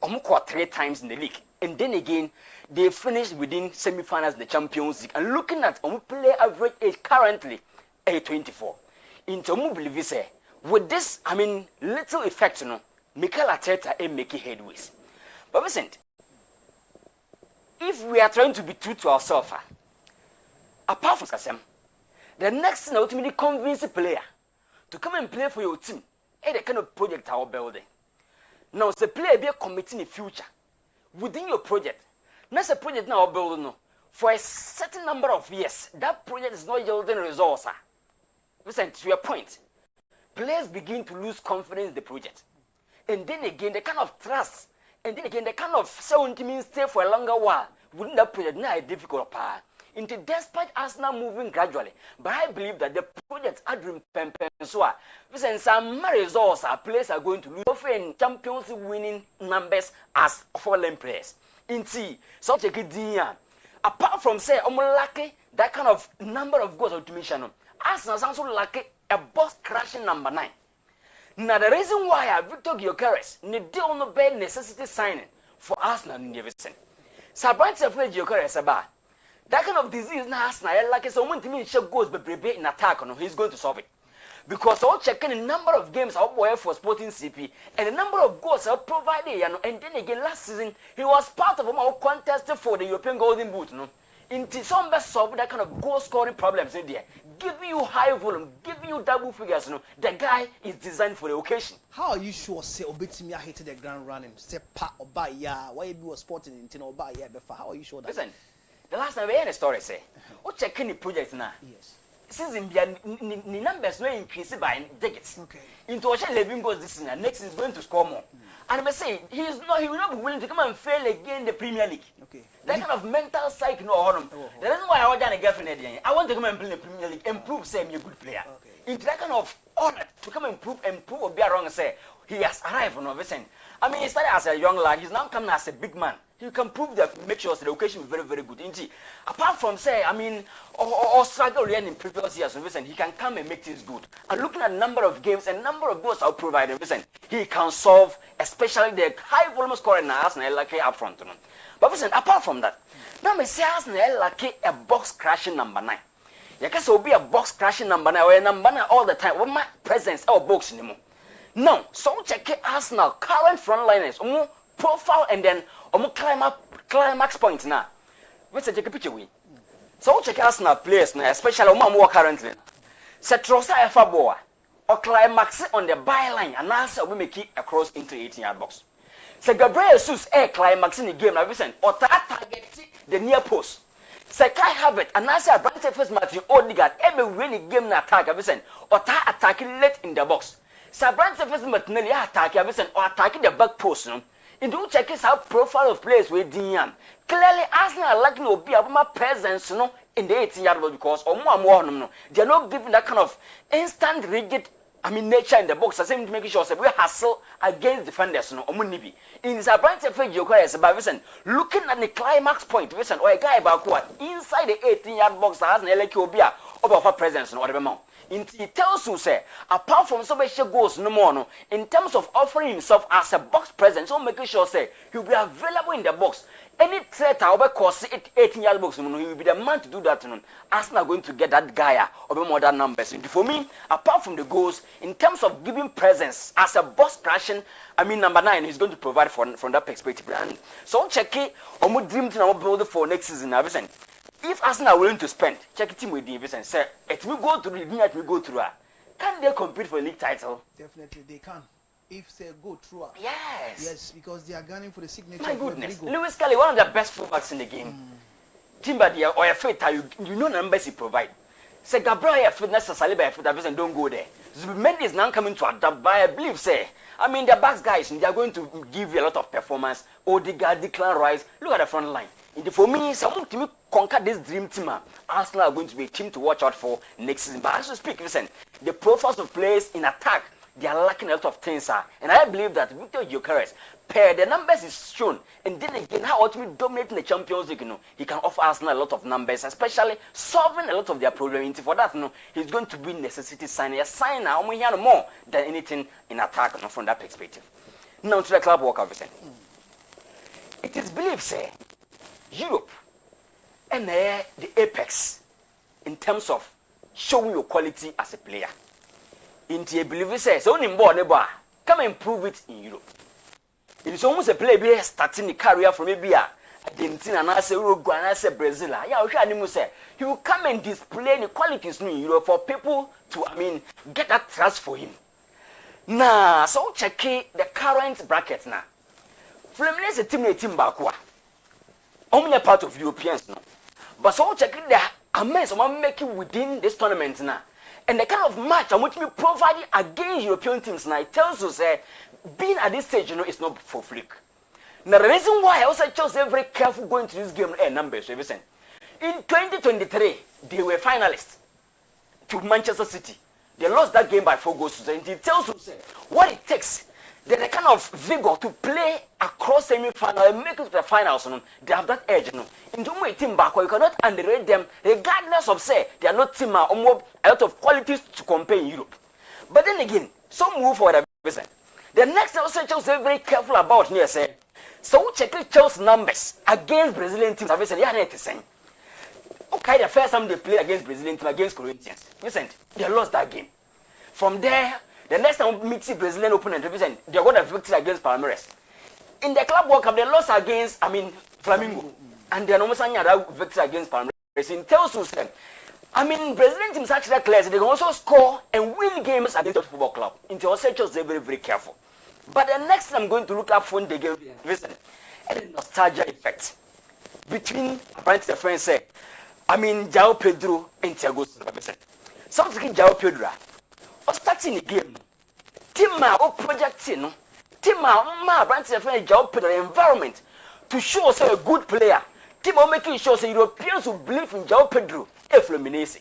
Omukwa 3 times in the league. And then again, they finished within semi-finals in the Champions League. And looking at player average age currently, 24. Into believe say, with this, I mean, little effect, you know, Mikel Arteta is making headways. But Vincent, if we are trying to be true to ourselves, apart from Kasem, the next thing ultimately convince a player to come and play for your team, is the kind of project our building. Now, the player be committing in the future within your project. That's a project now building no, for a certain number of years. That project is not yielding results. Listen, to your point, players begin to lose confidence in the project. And then again, the kind of trust, and then again, the kind of means stay for a longer while within that project. Now, a difficult part. Into despite us now moving gradually, but I believe that the project Adrim Pempenswa, listen, some results our players are going to lose in Champions winning numbers as foreign players. Into such a good deal. Apart from say, lucky that kind of number of goals automation. Arsenal also lucky a box crashing number 9. Now the reason why Victor Gyökeres need no bad necessity signing for Arsenal in Davidson. Sabran Sefred Gyökeres about that kind of disease now Arsenal like someone to me goes be in attack on he's going to solve it. Because all checking the number of games out boy for Sporting CP and the number of goals are provided, you know, and then again last season he was part of our contest for the European Golden Boot, no. Into some best solve that kind of goal scoring problems in there. Give you high volume, give you double figures, you know. The guy is designed for the occasion. How are you sure say Obetimi hated the ground running? Say pa or buy ya, why you was Sporting in or buy ya before? How are you sure that? Listen, the last time we had a story say, what checking the project now? Yes. Since the numbers no increase by digits. Okay. Into Ocean 11 goals this season, next is going to score more. And I say he will not be willing to come and fail again the Premier League. Okay. That kind of mental psyche no on him. The reason why I want to get girlfriend, I want to come and play the Premier League and prove say I'm a good player. Okay. Into that kind of honor to come and prove or be wrong and say he has arrived on Vincent. I mean, he started as a young lad, he's now coming as a big man. You can prove that, make sure the occasion is very, very good. Indeed, apart from say, I mean, or struggle really in previous years, listen, he can come and make things good. And looking at number of games and number of goals I'll provide, listen, he can solve, especially the high volume scoring now Arsenal like up front. But listen, apart from that, now me say Arsenal like a box crashing number 9. You can so be a box crashing number 9 or a number 9 all the time. What my presence or box anymore. Now, so check Arsenal current frontliners, profile and then climax point now. Let's take a picture we. So check Arsenal players now, especially more currently. Setrosa Efaboa or climax on the byline and answer we make it across into 18-yard box. So Gabriel Jesus climax in the game now, listen, or target the near post. So Kai Havertz and answer Brandon first Martin Odegaard every winning game na attack, listen, or attacking late in the box. So Brandon first Martinelli attack, listen, or attacking the back post. In do check his out profile of players with Dian. Clearly, Arsenal like no be my presence, no, in the 18-yard box because or more, no, they are not giving that kind of instant rigid. I mean, nature in the box. I seem to make sure we hustle against defenders, no, omunibi. In the branch of Gyökeres, but listen, looking at the climax point, listen, or a guy about what inside the 18-yard box that has an LKOBia over presence, no, whatever more. It tells you, say, apart from so many goals no more, no, in terms of offering himself as a box presence, so making sure, say, he'll be available in the box. Any threat, however, cost 18-yard box, he will be the man to do that. Arsenal going to get that guy over more than numbers. And for me, apart from the goals, in terms of giving presence as a box crashing, I mean, number 9 is going to provide from that perspective. And so check it, or more dream to build for next season. Listen. If Arsenal are willing to spend, check it with the and say, it will go through the it will go through. Can they compete for a league title? Definitely they can. If they go through. Yes. Yes, because they are gunning for the signature. My goodness. Lewis Kelly, one of the best fullbacks in the game. Timber or a fit, you know numbers he provide. Say Gabriel fitness Saliba fit and don't go there. Zubimendi is now coming to adapt by I believe say. I mean the backs guys they are going to give you a lot of performance. Odegaard, Declan Rice. Look at the front line. For me, someone to conquer this dream team. Arsenal are going to be a team to watch out for next season. But as we speak, listen, the profiles of players in attack they are lacking a lot of things, and I believe that Victor Gyökeres, per the numbers is shown, and then again how ultimately dominating the Champions League, he can offer Arsenal a lot of numbers, especially solving a lot of their problems. For that, he's going to be necessity signing, a sign now more than anything in attack, from that perspective. Now to the club work, Vicente. It is believed, say, Europe and the apex in terms of showing your quality as a player. Into a believer says, only more never come and prove it in Europe. It is almost a player starting the career from maybe Argentina and I say Uruguay and I say Brazil. Yeah, say he will come and display the qualities in Europe for people to, get that trust for him. Nah, so check the current bracket now. Fluminense a team bakwa. Only a part of Europeans now. But so check the amends I'm making within this tournament now. And the kind of match I'm going to be providing against European teams now, it tells us being at this stage, is not for flick. Now the reason why I also chose very careful going to this game numbers, in 2023, they were finalists to Manchester City. They lost that game by 4 goals. And it tells us what it takes. They're the kind of vigor to play across semi-final and make it to the finals. They have that edge. In the team back, you cannot underrate them, regardless of they are not team a lot of qualities to compare in Europe. But then again, some move for the business. The next also Chelsea very careful about here say. So check Chelsea's numbers against Brazilian teams. They are not the same. Okay, the first time they played against Brazilian team against Corinthians, they lost that game. From there, the next time we meet Brazilian opponent, they got a victory against Palmeiras. In the Club World Cup, they lost against, Flamengo. And they are almost another victory against Palmeiras. It tells us, Brazilian teams actually clear, they can also score and win games against the football club. Into also just very, very careful. But the next thing I'm going to look up for the game, and the nostalgia effect between the friends say, João Pedro and Thiago Silva. Something João Pedro. Starting the game, Tima or projecting, Tima, branch the friend João Pedro environment to show us a good player. Tima making sure the Europeans who believe in João Pedro, Fluminense.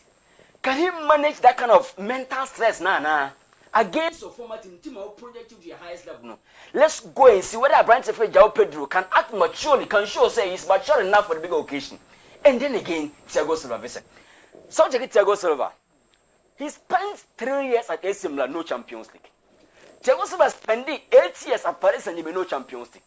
Can he manage that kind of mental stress now? Against a former team, Tima projecting to the highest level. No. Let's go and see whether branch the friend João Pedro can act maturely, can show he's mature enough for the big occasion. And then again, Thiago Silva. So check it, Thiago Silva. He spent 3 years at AC Milan, no Champions League. Thiago Silva spent 8 years at Paris Saint-Germain, no Champions League.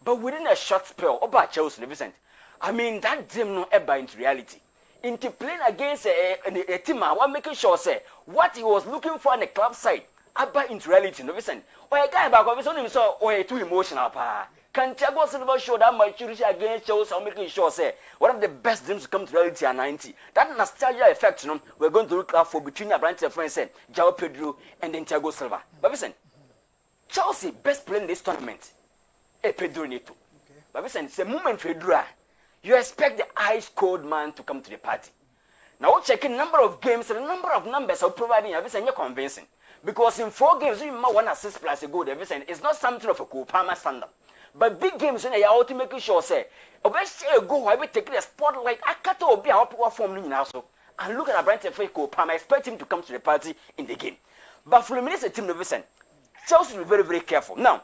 But within a short spell, about Chelsea, that dream no ever into reality. Into playing against a team, one making sure what he was looking for on the club side, about into reality, or a guy back of his own, or too emotional. Can Thiago Silva show that maturity against Chelsea and making sure one of the best dreams to come to reality at 90? That nostalgia effect, we're going to look out for between our branch friends, João Pedro and then Thiago Silva. But listen, Chelsea best player in this tournament, Pedro Neto. Okay. But listen, it's a moment Pedro. You expect the ice cold man to come to the party. Now we're checking number of games and the number of numbers are providing. You're convincing because in 4 games you might 1 assist plus a goal. It's not something of a Kupama standard. But big games when they are out to make sure obviously go I will take the spotlight. I can't be our poor form now so and look at a brand of Palmer. I expect him to come to the party in the game. But for the minute team of Vincent, Chelsea will be very, very careful. Now,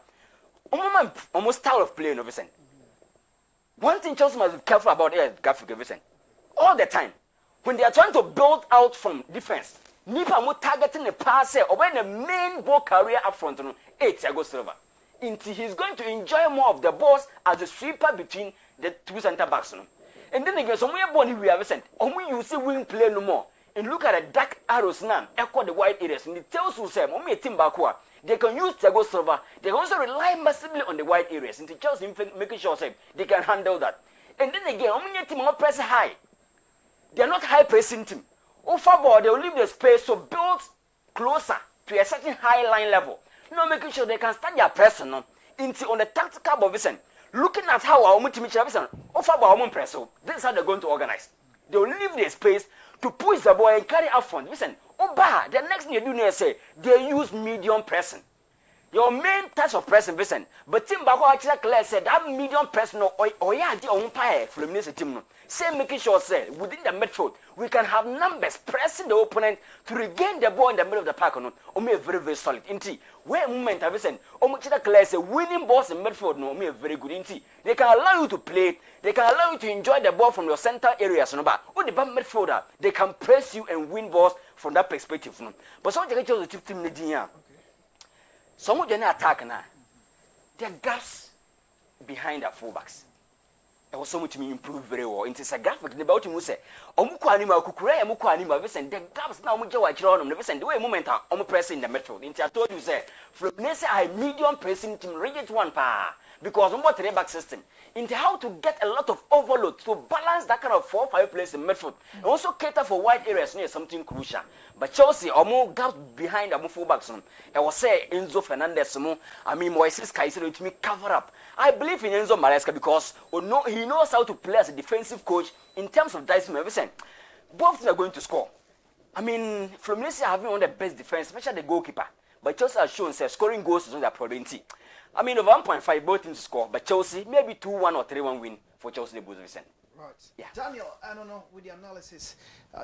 almost style of play, Vincent. One thing Chelsea must be careful about is Gaffrey Vincent. All the time, when they are trying to build out from defense, Nipa mo targeting the pass or when the main ball carrier up front, Thiago Silva. He's going to enjoy more of the balls as a sweeper between the 2 center backs. And then again, some way we have sent, or when you see wing play no more, and look at the dark arrows now, echo the wide areas, and it tells you, when we team backward, they can use Thiago Silva, they can also rely massively on the wide areas, and Chelsea making sure they can handle that. And then again, how many team are press high? They are not high pressing team. Over ball, they will leave the space to build closer to a certain high line level. No, making sure they can start their press on the tactical position. Looking at how our team over our press, this is how they're going to organize. They will leave the space to push the ball and carry up front. Listen, the next thing you do is they use medium pressing. your main task of pressing, Vincent. But team back actually clear said that medium press no or yeah the umpire from this team no. Say making sure say within the midfield we can have numbers pressing the opponent to regain the ball in the middle of the park no. Omi very solid. Inti where moment Vincent omo actually clear say winning balls in midfield no omi very good. Inti they can allow you to play, they can allow you to enjoy the ball from your center areas no. But on the back midfielder they can press you and win balls from that perspective no. But some just the team need some of them attack now. There are gaps behind the fullbacks. It was so much to improve very well. It's a graphic about him. Say, Omuku anima, Kukure, Omuku anima. Listen, the gaps now. Muja wachron. Listen, the way moment I'm pressing the midfield. I told you say, Fluminense I medium pressing team rigid one pa because what the back system. Into how to get a lot of overload to balance that kind of 4-5 players in midfield and also cater for wide areas near something crucial. But Chelsea are more gaps behind the fullbacks. I was say Enzo Fernandez. I mean, Moises Caicedo to me cover up. I believe in Enzo Maresca because he knows how to play as a defensive coach in terms of Dyson Everson. Both teams are going to score. I mean, Fluminense have been one of the best defense, especially the goalkeeper. But Chelsea has shown that scoring goals is not their priority. I mean, over 1.5 both teams score, but Chelsea maybe 2-1 or 3-1 win for Chelsea. Right. Yeah. Daniel, I don't know with the analysis.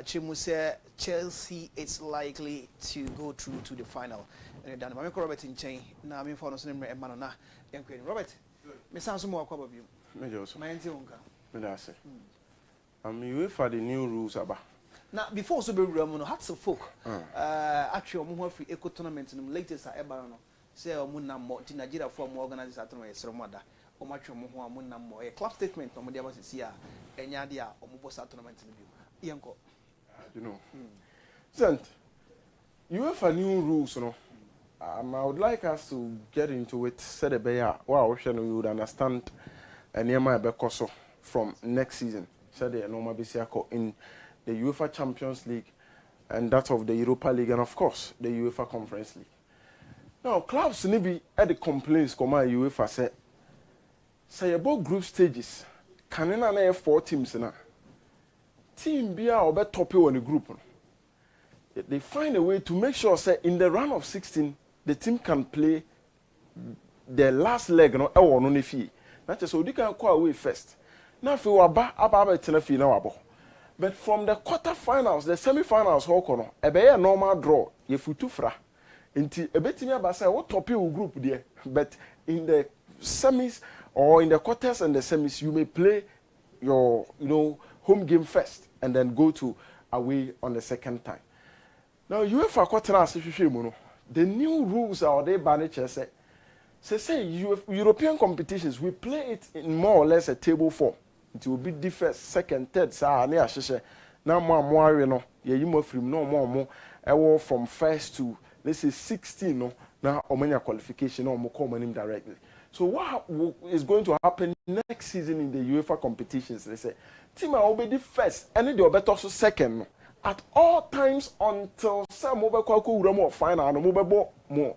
Chimu said Chelsea is likely to go through to the final. Daniel, I'm Robert in chain. Now I'm for name Manona. Robert, me sounds more about you. Me also. My auntie Unka. Me that's it. You for the new rules about. Now before so be Ramono, hats of folk. Actually, I'm more free eco tournament in the latest at Ebaron. Say Muna more to Nigeria for more organized at Romada. O match mo munna mo a club statement on the was here enya dia o mo boss tournament bi yenko you know Vincent, you have a new rules no I would like us to get into it said a bear wow we would understand Niema Bekoso from next season said the normal Bisiako in the UEFA Champions League and that of the Europa League and of course the UEFA Conference League. Now clubs nibi at the complaints come UEFA said say about group stages, can na 4 teams na team be or be top on the group. They find a way to make sure say in the round of 16 the team can play the last leg no e won no fie. Na just so they can go away first. Na fi wa ba aba tena fie na wabo. But from the quarter-finals, the semi-finals hoko no e be a normal draw ye futu fra. Nti e betimi aba say what top your group there, but in the semis or in the quarters and the semis, you may play your, home game first and then go to away on the second time. Now, UEFA quarters, the new rules are they banish say European competitions, we play it in more or less a table form. It will be the first, second, third, now more, from first to let's say 16 now Omania qualification or more common directly. So what is going to happen next season in the UEFA competitions? They say, team will be the first, and then they will be also second at all times until some mobile final and mobile more.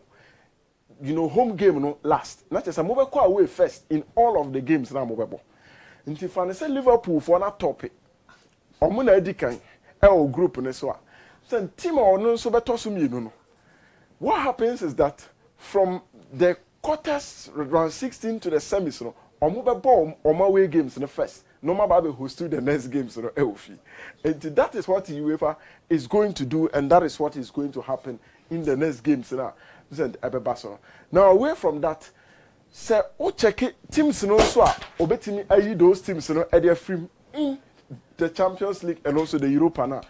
Home game no last. Not just a mobile away first in all of the games now mobile. Until finally say Liverpool for that topic. Omuna edikan group ne so. So team or no so better no. What happens is that from the quarters round 16 to the semis no omo be ball omo away games in the first no ma be host to the next games no eofi and that is what UEFA is going to do and that is what is going to happen in the next games now now away from that say o check it, teams no so obetimi ayi those teams no e dey free in the Champions League and also the Europa now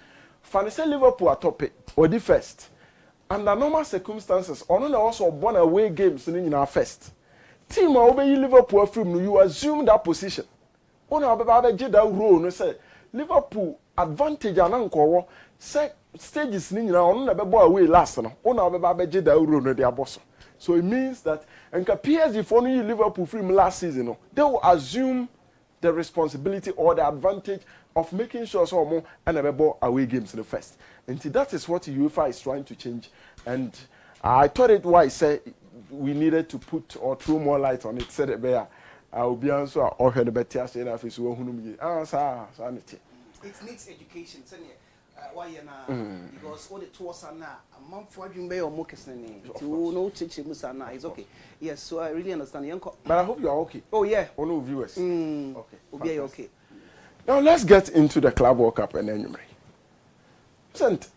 fancy Liverpool are top it or the first. Under normal circumstances, on also born away games in our first. Team obey Liverpool from you assume that position. On our baby that role, no say Liverpool advantage and uncle say stages in on the boy away last no. On our baby that role no their boss. So it means that and PSG for you Liverpool from last season, no, they will assume the responsibility or the advantage of making sure some and a away games in the first. And that is what UEFA is trying to change. And I thought it wise say we needed to put or throw more light on it. Said it better. I will be answer or heard the better say that is it needs education. why because all the tours are now a month for you may or mokesani to no teaching musana is okay. Yes, so I really understand Yanko. But I hope you are okay. Oh yeah, all no viewers. Okay, okay. Now let's get into the Club World Cup and then Vincent,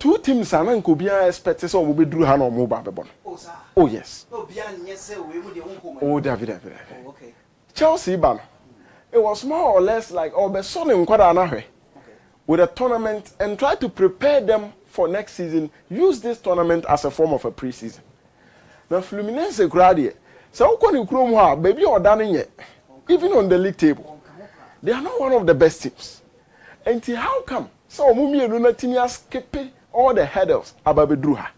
two teams are not going to be expected so we do have no mobile bebon. Oh yes. Oh David. Oh okay. Chelsea ban. It was more or less like Obeson in with a tournament and try to prepare them for next season. Use this tournament as a form of a pre-season. Now Fluminense graduate. So when baby or done yet, even on the league table, they are not one of the best teams. And how come? So Mumi and Lunatinia skipping all the hurdles about Bedruha.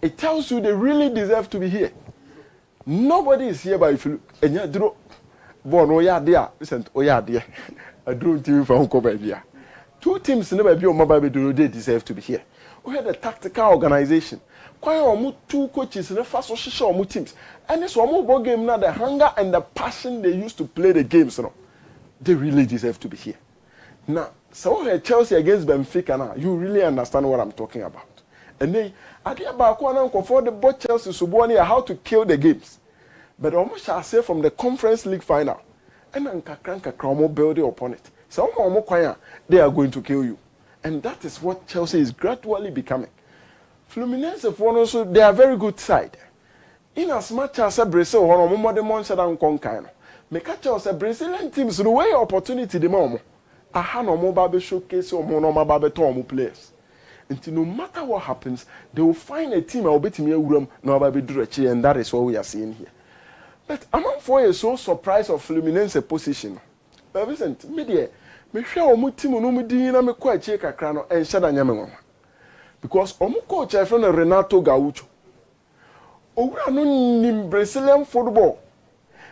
It tells you they really deserve to be here. Nobody is here by if you look. And you draw born oya there. Listen, oya there. I drew team for Uncle Baby. Two teams never be on mobile Bedruha, they deserve to be here. We had a tactical organization. Quite almost two coaches in the first social teams. And it's one more game now, the hunger and the passion they used to play the games, they really deserve to be here. Now, so Chelsea against Benfica now, you really understand what I'm talking about. And then, I did about one for the both Chelsea Subuani how to kill the games. But almost shall say from the Conference League final, and then Kakranka Cromo build the opponent. So they are going to kill you. And that is what Chelsea is gradually becoming. Fluminense for also, they are very good side. In as much as a Brazil or more the monster than Concaino. Make a Chelsea Brazilian teams the way opportunity the moment. Aha no more baby showcase or more normal baby tomu players. Until no matter what happens, they will find a team I'll bet me a room no baby Durechi, and that is what we are seeing here. But among for you so surprised of Fluminense position. But Vincent, media, me sure omu team no mu din na me kwa chie kakra no en shada nyame because omu coach I friend Renato Gaucho. Owura no nim Brazilian football.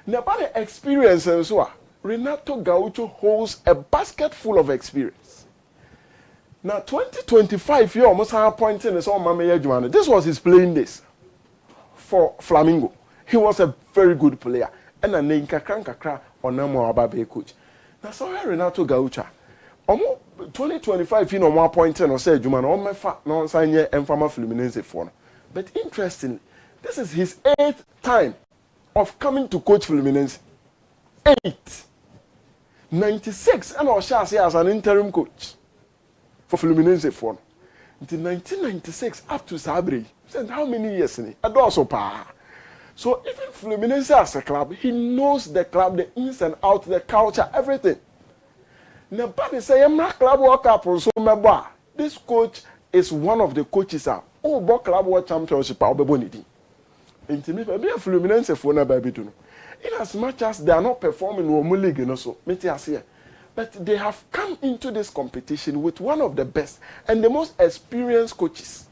Na ba the experience and so Renato Gaucho holds a basket full of experience. Now 2025 year almost appointing is all Mame Juana. This was his playing days for Flamengo. He was a very good player. And a name kakra on Namo Ababe coach. Now so Renato Gaucho. 2025 you know more appointing or say Jumana or mefa no sign here and Fama Fluminense for. But interestingly, this is his 8th time of coming to coach Fluminense. 8. 96 and I shall say as an interim coach for Fluminense for. Until 1996 up to Sabri. Said how many years in it? Also pa. So even Fluminense as a club, he knows the club, the ins and outs, the culture, everything. Nobody say I'm not club World Cup so member. This coach is one of the coaches both club World Championship I'll be bonity. Intimate be a Fluminense for na baby do. In as much as they are not performing in the league, so but they have come into this competition with one of the best and the most experienced coaches.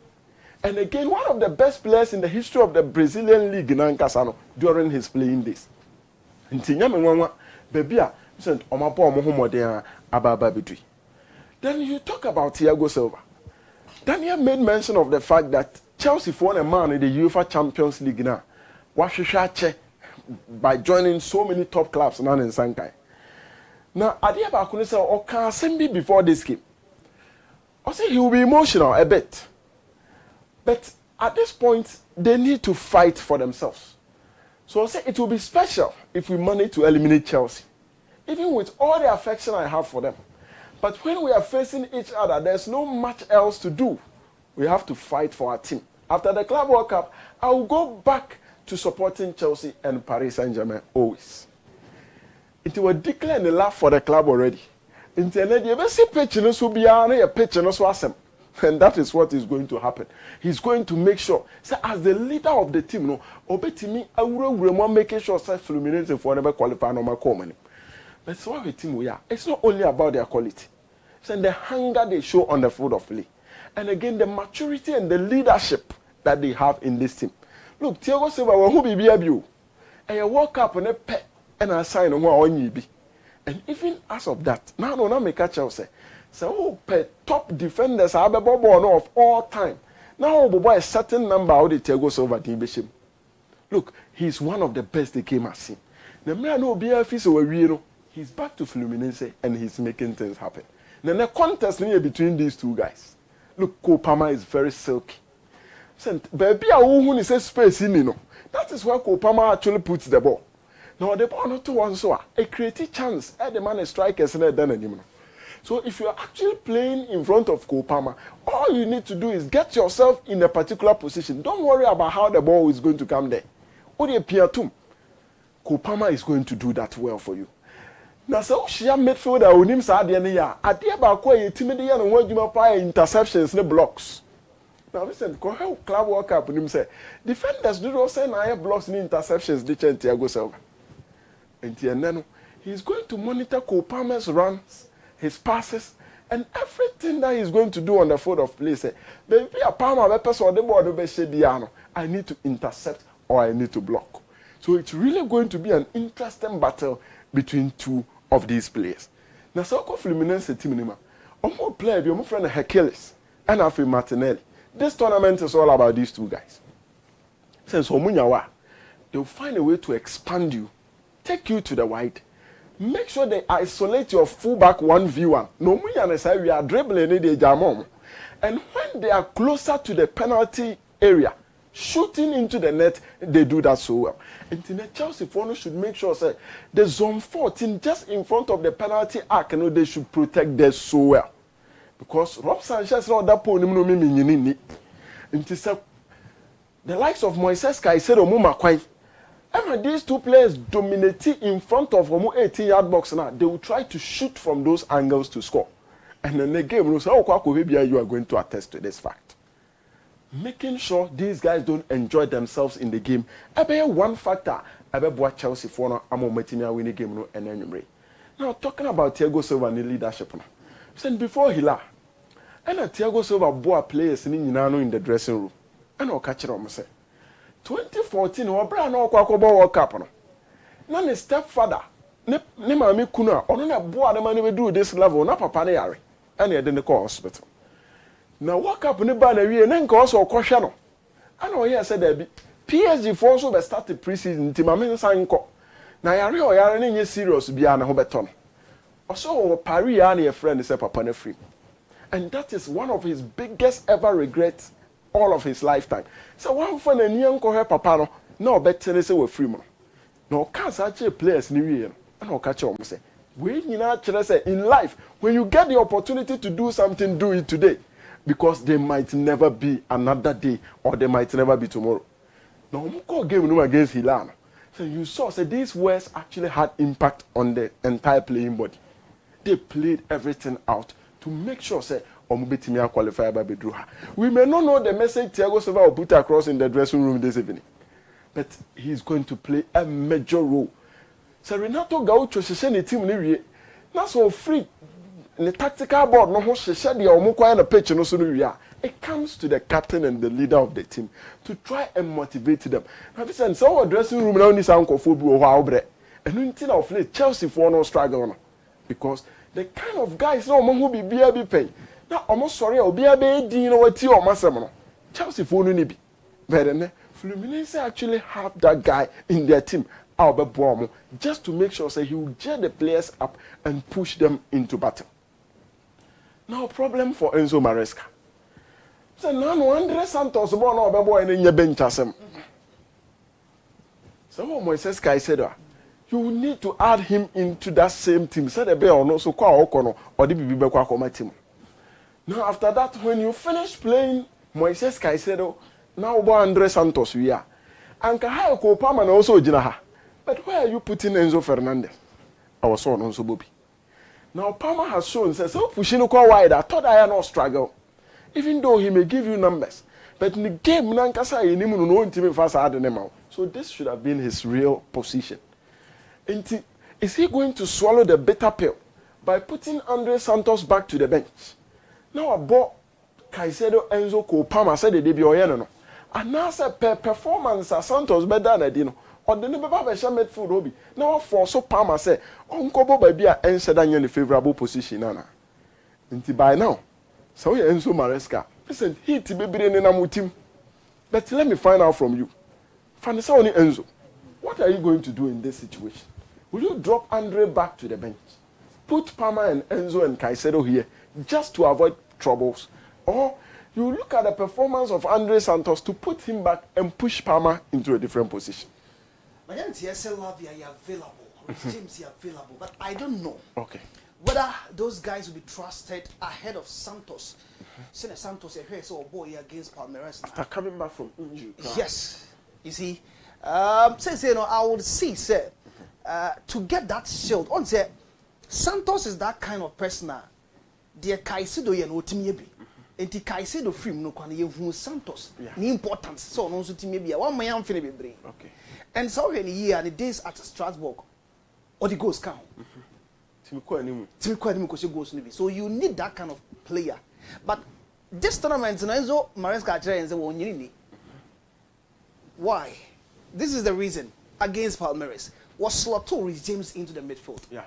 And again, one of the best players in the history of the Brazilian league in Ancasano during his playing days. Then you talk about Thiago Silva. Daniel made mention of the fact that Chelsea won a man in the UEFA Champions League now. By joining so many top clubs now in Sankai. Now, Adia Bakune said, "Okay, send me before this game." I say he will be emotional a bit, but at this point they need to fight for themselves. So I say it will be special if we manage to eliminate Chelsea, even with all the affection I have for them. But when we are facing each other, there's no much else to do. We have to fight for our team. After the Club World Cup, I will go back to supporting Chelsea and Paris Saint-Germain always. It was declared a laugh for the club already. And that is what is going to happen. He's going to make sure, so as the leader of the team, making sure Fluminense for never qualify no common. But so the team we are. It's not only about their quality. It's the hunger they show on the field of play. And again, the maturity and the leadership that they have in this team. Look, Thiago Silva who be you. And you walk up and a pet and a sign on you be. And even as of that, now make a Chelsea. So top defenders are of all time. Now boy a certain number of the Thiago Silva team. Look, he's one of the best the game has seen. The man no BFC so he's back to Fluminense and he's making things happen. Then the contest between these two guys. Look, Cole Palmer is very silky. Baby, I won't say space in you know. That is where Cole Palmer actually puts the ball. Now the ball not to one so a creative chance. The man is strikers and then anymore. So if you are actually playing in front of Cole Palmer, all you need to do is get yourself in a particular position. Don't worry about how the ball is going to come there. Odi appear to Cole Palmer is going to do that well for you. Now so she a midfielder onim sa ade ne ya. Ade ba ko ye timide ya no wadwuma pa interceptions ne blocks. Now listen, go help Club World Cup nim say defenders do not say na blocks ni interceptions de chen Thiago Silva. And he's going to monitor Cole Palmer's runs, his passes, and everything that he's going to do on the field of play. Say, baby, a Palmer person the ball I need to intercept or I need to block. So it's really going to be an interesting battle between two of these players. Now, so called Fluminense team nima. Omo player be omo friend Hercules and Alfred Martinelli. This tournament is all about these two guys. Since Omunyawa, they'll find a way to expand you, take you to the wide. Make sure they isolate your fullback 1v1. No, we are dribbling in the jamon. And when they are closer to the penalty area, shooting into the net, they do that so well. And the Chelsea should make sure say the zone 14 just in front of the penalty arc, you know, they should protect that so well. Because Rob Sanchez not that point no me. The likes of Moises Caicedo, Mumakwai. And these two players dominating in front of Homo 18-yard box now, they will try to shoot from those angles to score. And then the game will say, you are going to attest to this fact. Making sure these guys don't enjoy themselves in the game. One factor, what Chelsea for now, win the game and then now talking about Thiago Silva and leadership. Saying before he left, and Thiago Silva bought players in the dressing room. And I'll catch it on myself. 2014 Obra no kwakọ World Cup no na ne stepfather ne maami kunu a ono na boa de man we do this level na papa ne yare and e de ne call hospital na World Cup ne ba na wie ne nka oso okohwe no ana o ye say da bi PSG for so be start the pre-season ti maami nsan nko na yare ne nye serious bia na ho beto no oso Paris ya na your friend say papa na free, and that is one of his biggest ever regrets all of his lifetime. So one for the young papa no better say we free man. No can't actually players new year. And I'll catch on say. We say in life, when you get the opportunity to do something, do it today. Because there might never be another day or there might never be tomorrow. Now we call game against Hilana. So you saw these words actually had impact on the entire playing body. They played everything out to make sure say qualify by Bedruha. We may not know the message Thiago Silva will put across in the dressing room this evening, but he's going to play a major role. So Renato Gaucho the team ni na so free the tactical board no ho sheshe de omo na pitch no so no it comes to the captain and the leader of the team to try and motivate them. Now this and so dressing room now ni sankofo bi o ho awobre enu nti na of Chelsea for no struggle no, because the kind of guys no omo ho bibia bi pay. Now, almost sorry, I'll be a baby, you know what you are, Chelsea for no be. But then, Fluminense actually have that guy in their team, Albert Bomo, just to make sure that he will get the players up and push them into battle. Now, problem for Enzo Maresca. So now, Andre Santos born over boy in your bench. Someone Moises Caicedo, you need to add him into that same team. Say the bear or no, so call Okono or the Bibi Bekwa team. Now after that, when you finish playing Moises Caicedo, now Andre Santos we are. And Kahaya Cole Palmer also Jinaha. But where are you putting Enzo Fernandez? Our son also Bobby. Now Palmer has shown says so pushing go wide. I thought I had no struggle. Even though he may give you numbers. But in the game Nankasa Inimu no team fast hard them. So this should have been his real position. And is he going to swallow the bitter pill by putting Andre Santos back to the bench? Now I bought Caicedo Enzo Cole Palmer said the debut no. And now say performance Santos better than Dino. Or the never have a shamed food hobby. Now for so Palmer say Uncle baby and said in the favorable position nana. Until by now. So Enzo Maresca. Listen, he to be in a team. But let me find out from you. Fanisani Enzo, what are you going to do in this situation? Will you drop Andre back to the bench? put Palmer and Enzo and Caicedo here just to avoid troubles. Or you look at the performance of Andre Santos to put him back and push Palmer into a different position. But then Lavia available, James available, but I don't know. Okay. Whether those guys will be trusted ahead of Santos. Since Santos is a boy against Palmeiras. After coming back from injury. Yes. You see, since you know, I would see, sir, to get that shield. On say, Santos is that kind of person. The Caicedo you know Timiebi. And the Caicedo film no can you Santos. The importance. So no so Timiebi. One man finna be. Okay. And so in a year and the days at Strasbourg, or the goals count. So you need that kind of player. But this tournament, Enzo Maresca and say, well, you need. Why? This is the reason against Palmeiras. Was Slotto with James into the midfield? Yeah.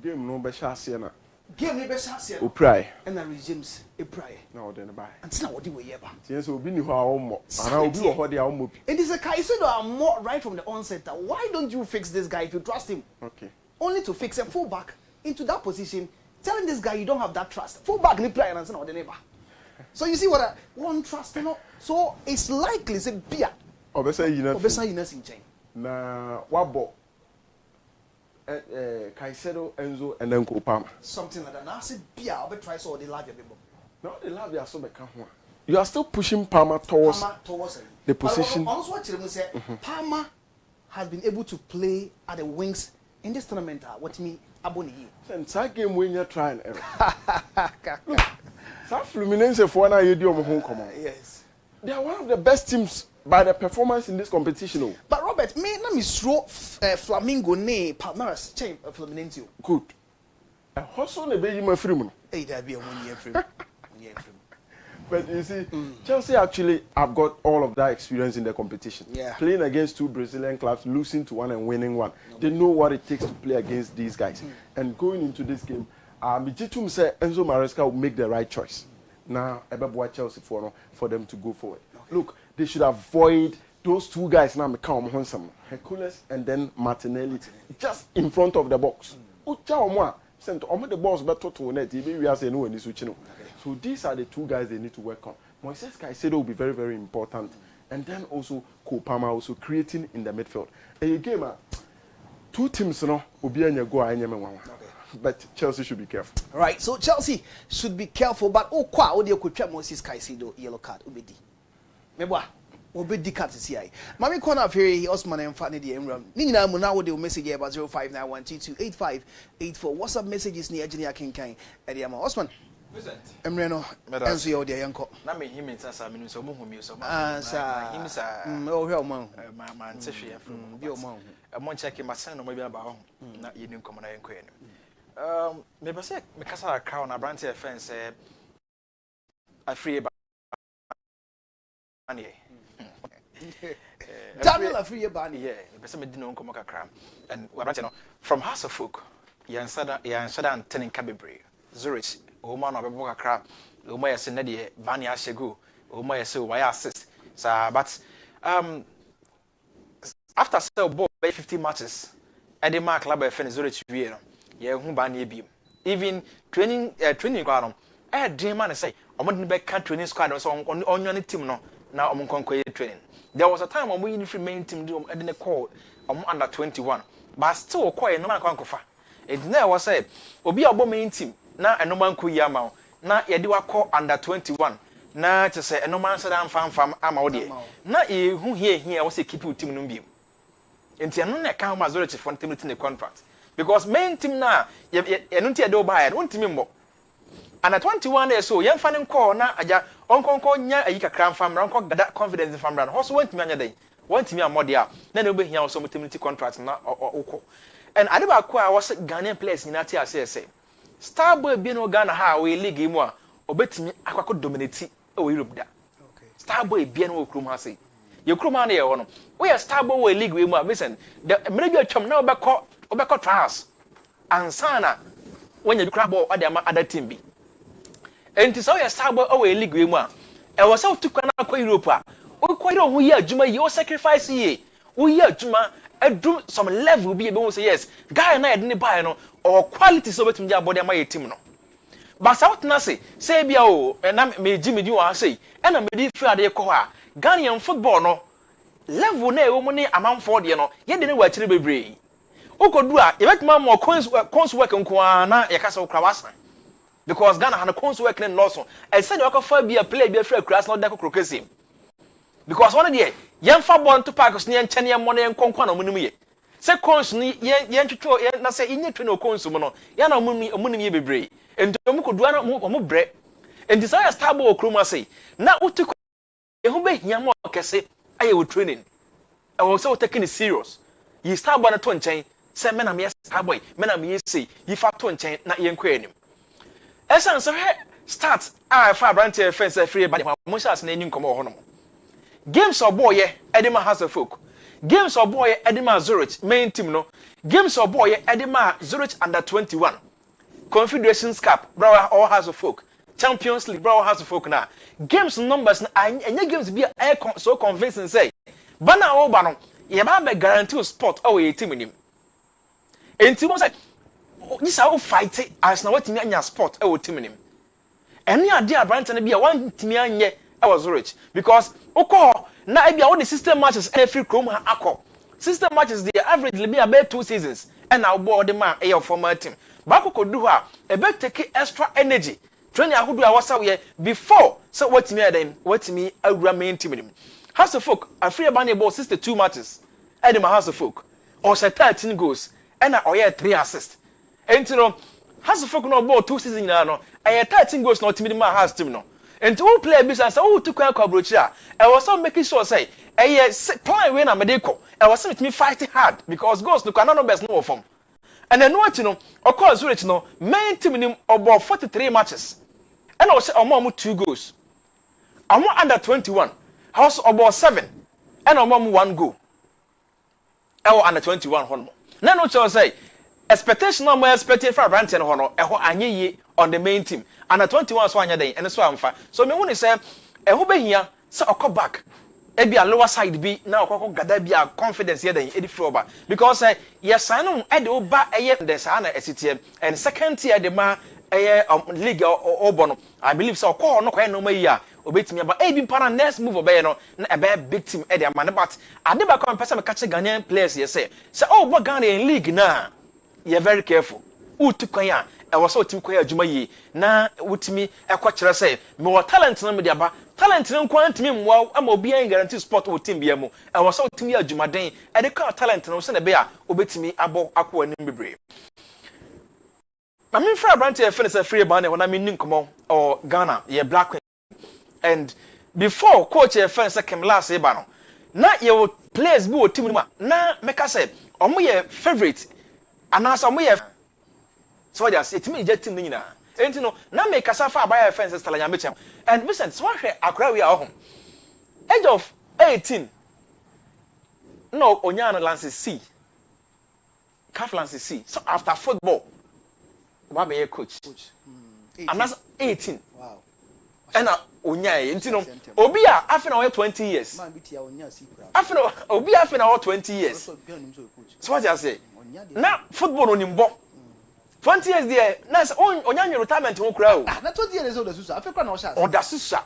Game no be Siena. Game no be Siena. Uprai. And then James Uprai. No, then buy. And now what do we hear? Yes, we'll be new more. And I'll be what they are more. And it's a Caicedo are more right from the onset. Why don't you fix this guy if you trust him? Okay. Only to fix a fullback into that position, telling this guy you don't have that trust. Fullback ni play and say the neighbor. So you see what I want trust, you know. So it's likely it's a beer. Obesa Yina in chain. Na wabo Caicedo, Enzo, and then Palmer. Something like that. Now I say beer, I'll be try so the Lavia people. No, the Lavia so become one. You are still pushing Palmer towards the position. Also, what you say, Palmer has been able to play at the wings in this tournament. What me aboni? Since that game when you're trying error. That Fluminense for one year home come on. Yes. They are one of the best teams by the performance in this competition. But Robert, me na me throw Flamingo ne Palmeiras chain Fluminense. Good. A hustle ne be you free mo. Hey, that be a 1 year free. But you see, Chelsea actually have got all of that experience in the competition. Yeah. Playing against two Brazilian clubs, losing to one and winning one. They know what it takes to play against these guys. And going into this game, Mijitum said Enzo Maresca will make the right choice. Now, Ebeba Chelsea for them to go forward. Okay. Look, they should avoid those two guys now, Hercules and then Martinelli, just in front of the box. Sent the balls better to net. So these are the two guys they need to work on. Moises Caicedo will be very, very important. And then also Palmer also creating in the midfield. A game, two teams will be in your go. But Chelsea should be careful. Right, so Chelsea should be careful. But Odia could check Moises Caicedo yellow card. Obedi. Mebwa. Obedi card is here. Mami corner very Osman and Fanny the Emram. Nina Munawo de message here about 0591228584. WhatsApp messages near Engineer King Kang. Ediama Osman. Emreno, answer your dear uncle. Na me him in Sasa Minus of Muhum, so him, sir. Oh, hell, man, your mom. A month checking my son, or maybe about not you didn't come on and queen. Maybe say, because I crown a branch of fence, I free about money. Daniel, a free about yeah, but some didn't come a cram. And what from House of Folk, Yansadan turning Cabibri, Zurich. Woman of a book crap, Umaya Senedi, Banya Shegu, Umaya so why assist. But after sell ball 50 matches, Eddie Mark Club of Zurich Vienna, yeah, whom Banya beam. Even training ground, I dream man say, I want to be cut training squad on your team no, now I'm conquer training. There was a time when we in the main team do I didn't call under 21, but still quite no man conquer. It never was said, will be a main team. Na enoman ku yama na yedi wakọ under 21 na to say enoman say dan fam ama wode na e hu here we say keep team no biem enti eno na kan ma Zurich for team the contract because main team na ye no ntia do buy no ntimi mbo under 21 years so yemfa ne call na aja onkonko nya ayi kakra fam na onko gada confidence fam na ho so wantimi anya den wantimi amode a na na obehia so team contract na okọ and adeba ko a was Ghanaian players ni na tia say Starboy be no Ghana ha we league mu a obetimi akwako dominate e Europe da. Okay. Starboy be no krum ha say. Ye krum ha na ye ho no. We Starboy we league mu a listen. The manager atwam na obekọ trials. Ansana when you crab ball other team bi. Enti so ye Starboy we league mu a e wo say tukwa na akwa Europe a. O kwa ire ho ye adwuma ye o sacrifice ye. Wo ye adwuma adum some level bi e be wo say yes. Guy na ye de ne buy no or quality so between their body and my team no. But South Nasi, say bia o, and I may Jimmy do I say, and I may feel de koha. Ghanaian football no level na woman amount for the no, ye didn't watch the brave. Oko do a, you make more cons work on Kwana, Yakasa Krawasa. Because Ghana had a cons work in Lawson. I said, you can be a player, be a fair class, not that crocus. Because one of the young far born to Parkers near Chenia money and Conquano Munimi. Say cons ni yen to na say in to no consumer, Yana Muni be brave. And Jomuko do no bread. And desire stable Kruma say, now what to who be Yamo Casse, I will training. I was so taking it serious. You start by a 20 chain, say men am yes, boy, men am yes, see, you fat 20 chain, not young queen. Essence of start I far branch fence free by most as naming come on. Games of boy, Edema has a folk. Games of boy, Edema Zurich, main team no. Games of boy, Edema Zurich under 21. Confederations Cup, Brower all has a folk. Champions League, Brower has a folk now. Games numbers and your games be so convincing say. Bana Obano, you have guarantee spot away team in him. And Timo said, this how fight it as now what me anya sport e wo team nim eni ade abrant na bia one team anye I was rich because okọ na e bia all the system matches every chrome akọ system matches the average be about 2 seasons and now board man e your former team ba ko do ha e be take extra energy training ahodo a wasa we before so what me then what me awura main team nim House of Folk afre ba na ball 62 matches e dey my House of Folk or 13 goals and na 3 assists. And you know, has a folk no ball 2 seasons now. I 13 goals not to my house team no. And to play business, to quite coverage. I was so making sure say, plan when I'm a deco. I was with me fighting hard because goals no cannot best no form. And then what you know, of course, rich no main team in about 43 matches. And I was among 2 goals. I'm under 21. I was about 7. And I'm 1 goal. I was under 21 home. Now no choice say. Expectation no more expected for Branch and Hono, anye on the main team. And at 21 so anya day and so am fa. So me won say e ho be hia say okọ back. E be a lower side be na okọ gada be a confidence here then e di floor because yes no e de oba eye the sa na esitiem and second tier the ma league obono. I believe so okọ no kwa no ma yi a obetimi aba e bi para next move obey no na e be big team e de amane but ade ba kwa person me catch Ghanaian players here say oh Ghana in league na you're very careful. Utukaya, I was so team kwaya Jumayi. Na utimi ekwachira say, me talent na me diaba. Talent na kwant me mwa am obi an guarantee spot wo team bia mu. I was so team ya Jumaden. E de ka talent na so na be a obetimi abo akwa nim bebre. Ma me fra branch e finish free ban e wona me nin komo or Ghana ye Black Queen. And before coach e finish kem last e ba no. Na ye players bi wo team mu na make say omo ye favorite and now some way so what just it me get team nyina enti no na me kasa fa abaya fence stala nya mechem and Vincent so hwe akra we ahom age of 18 no onyana lance C calf lance C so after football ba be coach and that's 18 wow and onyae enti no obi a afena we 20 years man bi tia onya C kra afena obi afena we 20 years so what just say na football on imbo 20 years there na onyanwe retirement ho kura o na 20 years old susa afekwa na o sha o da susa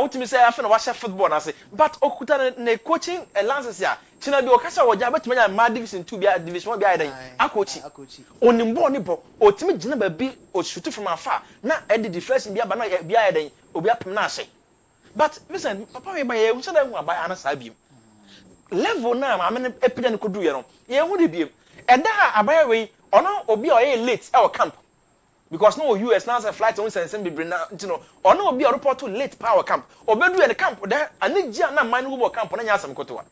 utimi say afena wa sha football na say but okuta na coaching lances ya china bi o kasa wo ja betime nya ma division 2 bia division 1 bia dan akochi onimbo ni bo otimi gina ba bi o shoot from afar na e the difference bia ba na bia dan obi apem na ase but listen papa we ba ye hu say da hu aba ana sa bi level na ma me epida ne kodu ye no ye hu de biem eda abaya we ono obi o ye late e camp because no US now say flight on sense be bring na you know ono obi o report to late power camp obedu e camp there anija na man wo camp na nya asem kotowa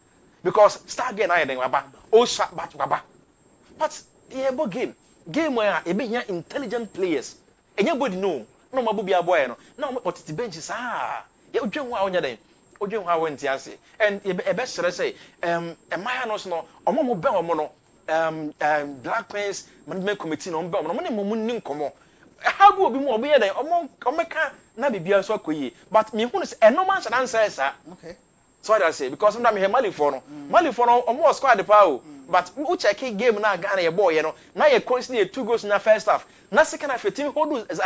because start game na den baba o sha baba but ye bo game where e be here intelligent players anybody no mabu bia boy no na o titi bench sa ye odwen ho a onya den odwen ho a won ti ase and e be sere say emaya no so no omo be omo no Black Queens management committee no mbe omo no mo ni nkomo how go obi mo obi ye den omo omeka na bibia so akoyi but me hu say no man should answer esa okay so what I say because me Mali for no omo squad pa o but who check game na Ghana your boy, you know. Now you constantly 2 goals in the first half. Now second half your team hold as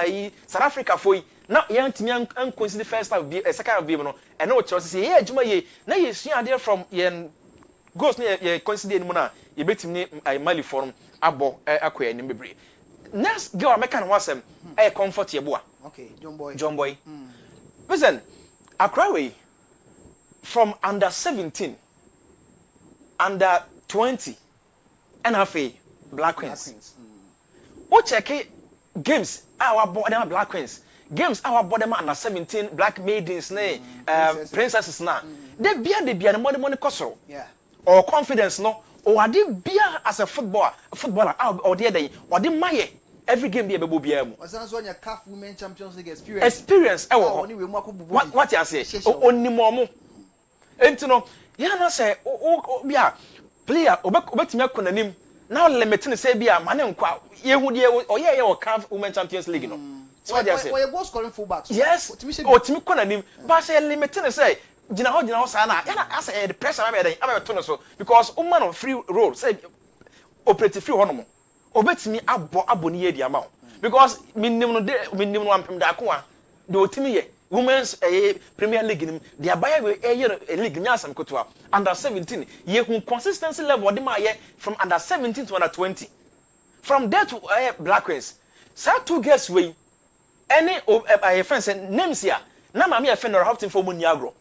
South Africa for you. Now young team constantly first half second half you know. And no choice say yeah Juma ye. Now you see idea from yen goals near constantly mona. You bet him a Mali form abo akwe ni bebre. Next girl American was a comfort your boy. Okay, John Boy. Listen, Accra from under 17, under 20, and half a Black Queens. What check games our bottom Black Queens. Games our bottom under 17 Black maidens, princesses now. They be the money cost. Yeah. Or confidence no. Or I did be as a footballer or the day or the maye. Every game be a baby biamu. Osanso on your CAF Women Champions League experience. What you say? Only momo. Enti no, ya na say bia player obetimi akona nim. Now limiting say bia mane nkwa ye hu de oye o CAF Women Champions League no. So what you say? Oye goal scoring fullback. Yes. Otimi kona nim. Ba say limiting say gina ho sa na. Ya na say the pressure am to no so because woman on free role say operate free hono mo. Obetimi abo ni ye di ama because minnim no ampem da ko a de otimi ye women's Premier League nim de abaya we league nya asam kotoa under 17 ye hu consistency level de ma ye from under 17 to under 20 from there to Black Queens so 2 girls we any friends names here na ma me e no hoping for money agro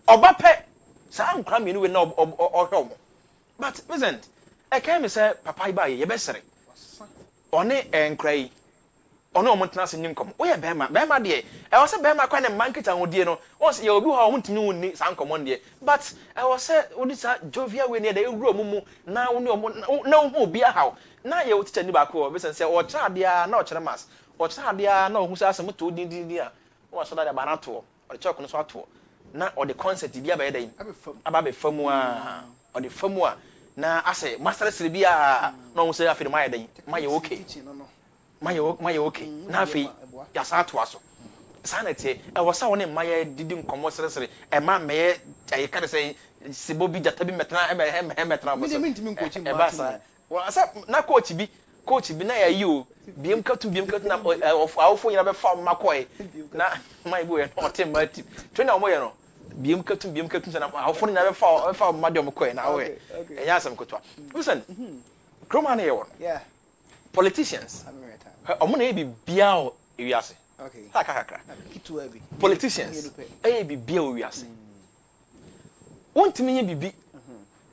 oba pe sa ankra me we na ohwo but present I came say papa iba ye be sere one enkrai ono omontena se nyinkom wo ye bema de e wo se bema kwa ne market anwodie no wo se ye obi ho omontini wonni sankom de but e wo se woni sa jovia we ne da ewuro mumu na woni na wo obi ahaw na ye wo teacher ni ba ko be se wo tra de a na wo kire mas wo tra de a na wo hu sa asem to din a wo so da ba na to wo chok no so ato na o the concept bi aba ye dan aba be famu a o the famu a na ase master siribia no say afi ma yedan ma ye okay ma ye okay na afi ya sa to aso sanete e wosa woni ma ye didi nkomo sere e ma me ye ka say sibo bi jata bi metna e metna bo so e ba sa wa sa na coach bi na ya yi o biem katu na awofo nyina be fa makoy na ma ibo ye no tem ma tim trainer mo ye no biem katu na awofo nyina be fa madam koy na we e ya sam kotwa listen kroma na ye won yeah politicians omo na e bi bia o ewiase okay kakakra kitu abi politicians e bi bia o ewiase wontimi nye bibi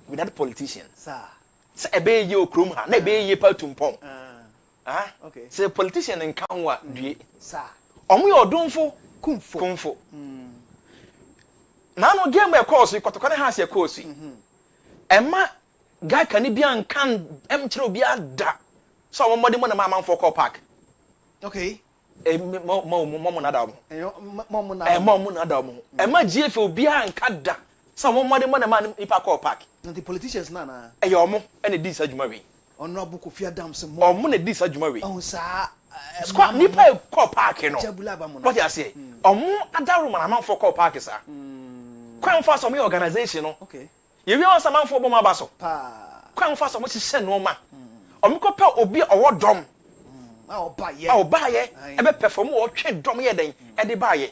without politicians sir se ebe ye okrom ha na ebe ye patumpon okay se politician nkan wa due sir omo ye odonfo kumfo na no game e course ikotokone ha se course ema guy kan bia nkan kire obi ada so omo mode mo na manfo call park okay mo na da mo ema GF obi anka da so omo mode mo na man ipa call park the politicians na e omo ene di sa djuma we honorable Kofi Adams mo omo na di sa djuma we oh sa squad nipa call park no what you say omo adaru man manfo call park sa kwan fa so me organization no okay ye wi on sa manfo bo ma ba so kwan fa so mo hye no ma omo ko pe obi owo dom oba ye e be perform wo twe dom ye den e de ba ye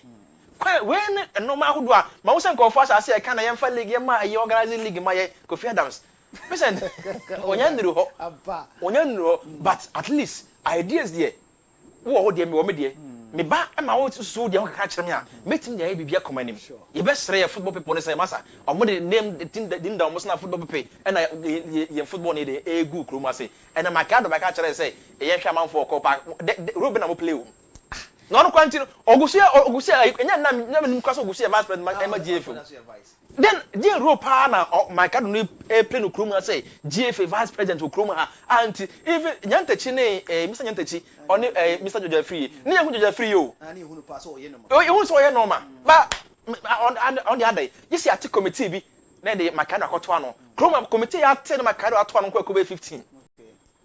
kwan we ne no ma hodo a ma wo sen ko fa sa e kan na ye mfa league ye ma ye organizing league ma ye Kofi Adams listen onya ndru ho but at least ideas there wo de me wo me de me ba e ma wo so de ho kaka kire me a metim de bibia komanim ye be sere ye football people ne say masa omo de name din da omo na football people e na ye football ne de e gu kroma say e na maka do ba ka kire say ye hwa manfo ko pa Ruben na mo play o no kwantino ogusia enya na nim kwaso ogusia vice president ma GF then the ropa na maka do play no kroma say GF vice president o kroma anti even nyantachi ne Mr Nyantachi on Mr Jojo Free ni ehun Jojo Free o ani ehun pa so ye no ma ehun so ye no ma ba on the other you see at committee bi na de maka na akoto ano kroma committee ya te na maka do ato ano kwa 15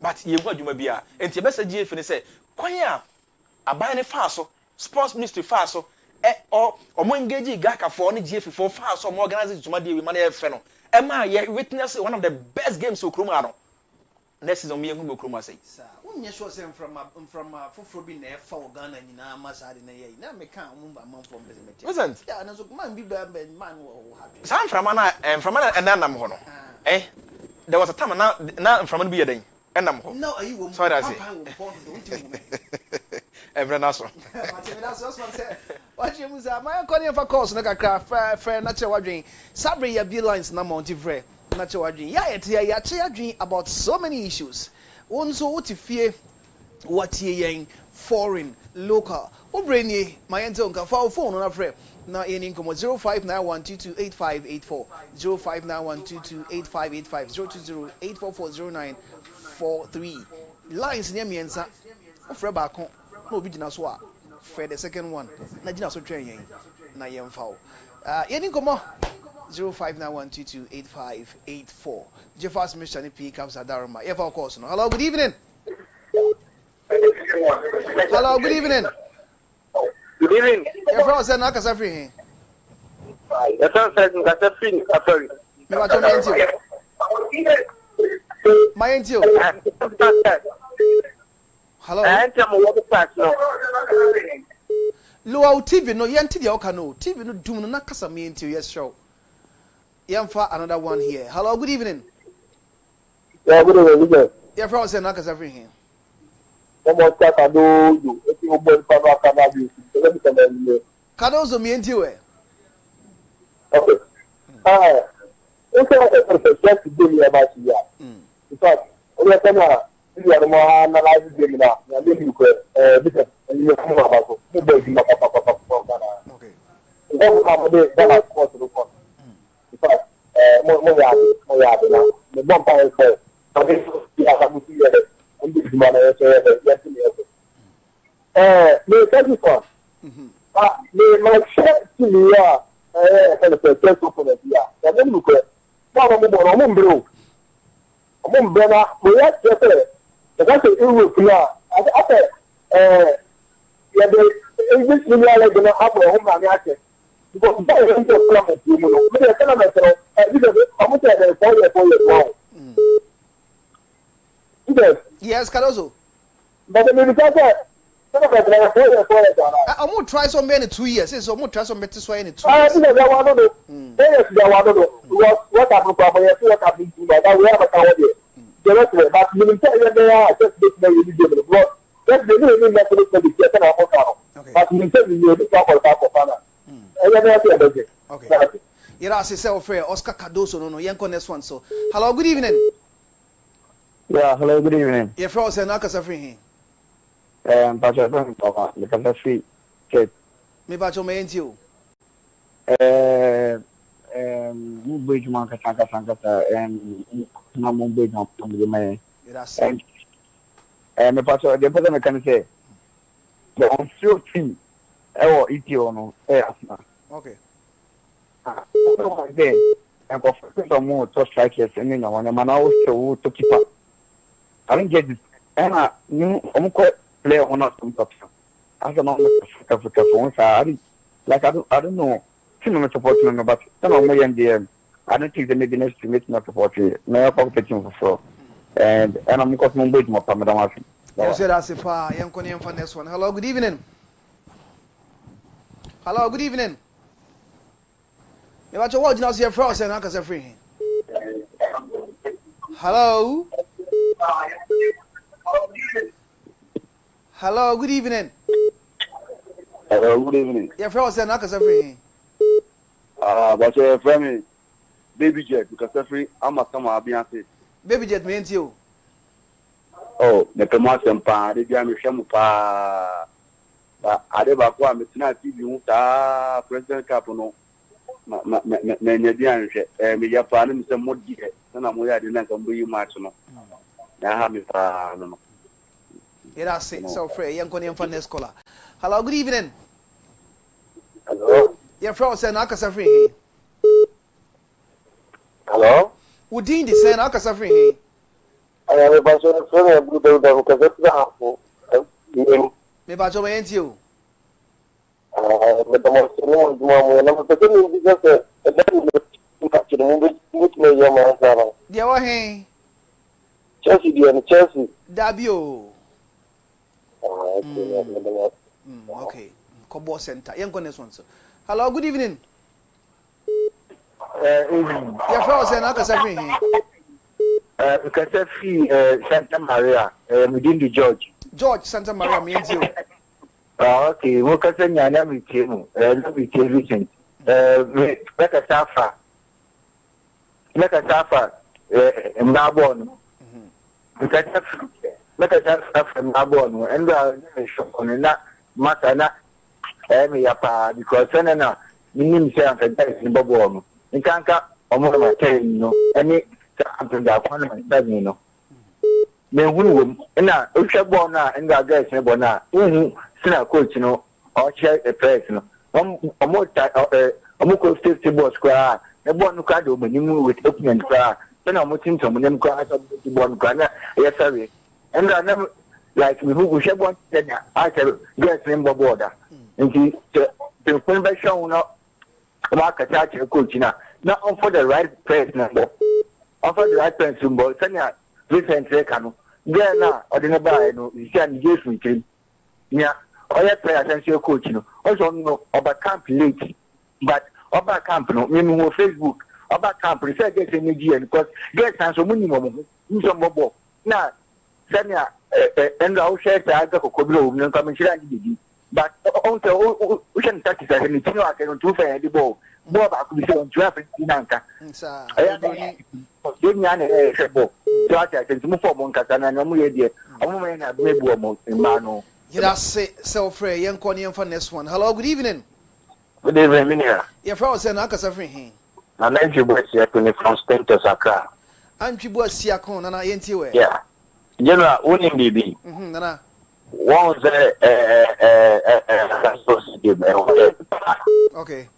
but ye hu adwuma bia enti be say GF ne say kwan a aban ne fa so sports ministry fa so omo engage gaka for ne GF for fa so mo organize tuma de we man e fe no Emma, yeah, witness one of the best games of Krumano. Next season, me and who Kruma say. When you show them from Fufrobi near for Ghana, you know, Masad in a year. Now, me can't move a month from business. Wasn't? Yeah, and so man be bad, man will happy. Some from Anna and from Anna and then I'm home. Eh? There was a time now from a day. And I'm home. No, you won't. Sorry, I say. Every national. What you was my calling for course, Naka, fair natural waging. Sabri, your lines, no mountain fray. Natural waging. Yeah, it's a dream about so many issues. One so what if fear what ye foreign, local. What bring ye, my uncle, for phone on a friend. Now in income 0591228584 0591228585 02084400943 lines near me and sa ofre ba kon no bi gina so a for the second one na gina so twen yen na yen fawo in income 0591228584 Jeffers Mission P Caps Adarma yeah of course no. Hello, good evening. Hello, good evening. Good evening. Your friend said Nakasa free. Your friend said Nakasa free. Sorry. Me wa to my auntie. Hello. I am what the fact no. Low TV no yanti the okano. TV no dum no Nakasa me auntie yes show. Yamfa another one here. Hello, good evening. Yeah, good evening. Your friend said Nakasa free here. Kadozo mi enti we. Okay. Just give me about here. Because we are saying we are more analyze them now. We are doing because you come about so. Okay. Then we have the course to come. Because more now. The bomb fire say. We have to see it. Me tell you for. Me my share to me the first opponent here. And then look at. Now I'm na we have to say. That's it will clear. After yeah the English media like gonna have home na yake. Because that is the problem you know. Me tell am say I'm going to yes, Cardozo. But the I'm going to try so many 2 years. So I'm going to try so many 2 years. What happened to what happened to that? We have a coward. The rest of it, but you tell you they are just this way you do the blood. That's the new method to be taken out of power. But you tell me you talk about Papa. Okay. You're asking self fair Oscar Cardozo no yanko next one so. Hello, good evening. Yeah, hello, good evening. Your friend said Nakasa free. But I don't talk because I free. Okay. Me bacho me enti Mumbai Manka Sankasa and Mumbai not to me. And the pastor, the person can say, the on still team, or Etiono, okay. And for some more to strikers and then when a man also to keep up. I didn't get this. And I knew I'm quite player or not some top. As a moment of Africa for once, I don't know. I'm supporting them, but some of my and I don't think they made the next to make not support you. No competition for sure. And I'm got Mumbai more Pamadan. You said that's a pa, young Korean for next one. Hello, good evening. Hello, good evening. You watch your watch now, see your frost and Nakasa free. Hello. Hello, good evening. Hello, good evening. Your frost and Nakasa free. But your friend, Baby Jet, because every I'm a come out being said. Baby Jet means you. Oh, the promotion pa, the Jamie Shamupa. I never go and it's not TV, President Capono. Nanyadian, me Japan, some more gear, and I'm where I didn't come to you much. I have it. Yes, so free, young Korean for next caller. Hello, good evening. Hello. Your friend said Nakasa free. Hello. Would the same Nakasa free? I have a bunch of friends who do that because it's harmful. Me bacho me enti you. But the most one, I'm not just a to the movie with me, Yama. Dear Wahe Chelsea, dear Chelsea. Dabio. Okay. Kobo Center. Young Connect one. Hello, good evening. Evening. Your friend said, "I can see Santa Maria within the George. George Santa Maria means you. Okay, we can send your name with you. Let me tell you, make a safa. Mabon. Make a safa Mabon, and on that Masana. Because Senna, you say I'm in Babon. In Kanka, I'm telling you, any something that one of you know. Then we and now, if you're born now, and I guess you're born now, Sina coach, you know, or check a press, you know, a more a 50 ball square, a born card when you move with opening cry, then I'm watching some of them cries of the born cry. Yes, sorry. And I never like we who should want that I said, yes, remember border. And the information not market coach now. Not on for the right press number. On for the right press symbol, send out Vincent Forgor. There now, or the nearby, you can use with him. Yeah, all your players and your coach, also no about camp late. But about camp, no, meaning Facebook, about camp, research gets in the because get some minimum, some mobile. Now, send out and I'll share the other Koblo, no coming to but also, we can touch it as anything I can do for the ball. More about we say on traffic in Anka. Give me an ball. So I can move for Moncatana and I'm ready. I'm going to be able to Mano. That's self free, young Connie for next one. Hello, good evening. Good evening, your friend said, I can suffer him. And then you were from Spain to Saka. I'm Chibu Siakon and I ain't you. Yeah. General, only baby. Once okay.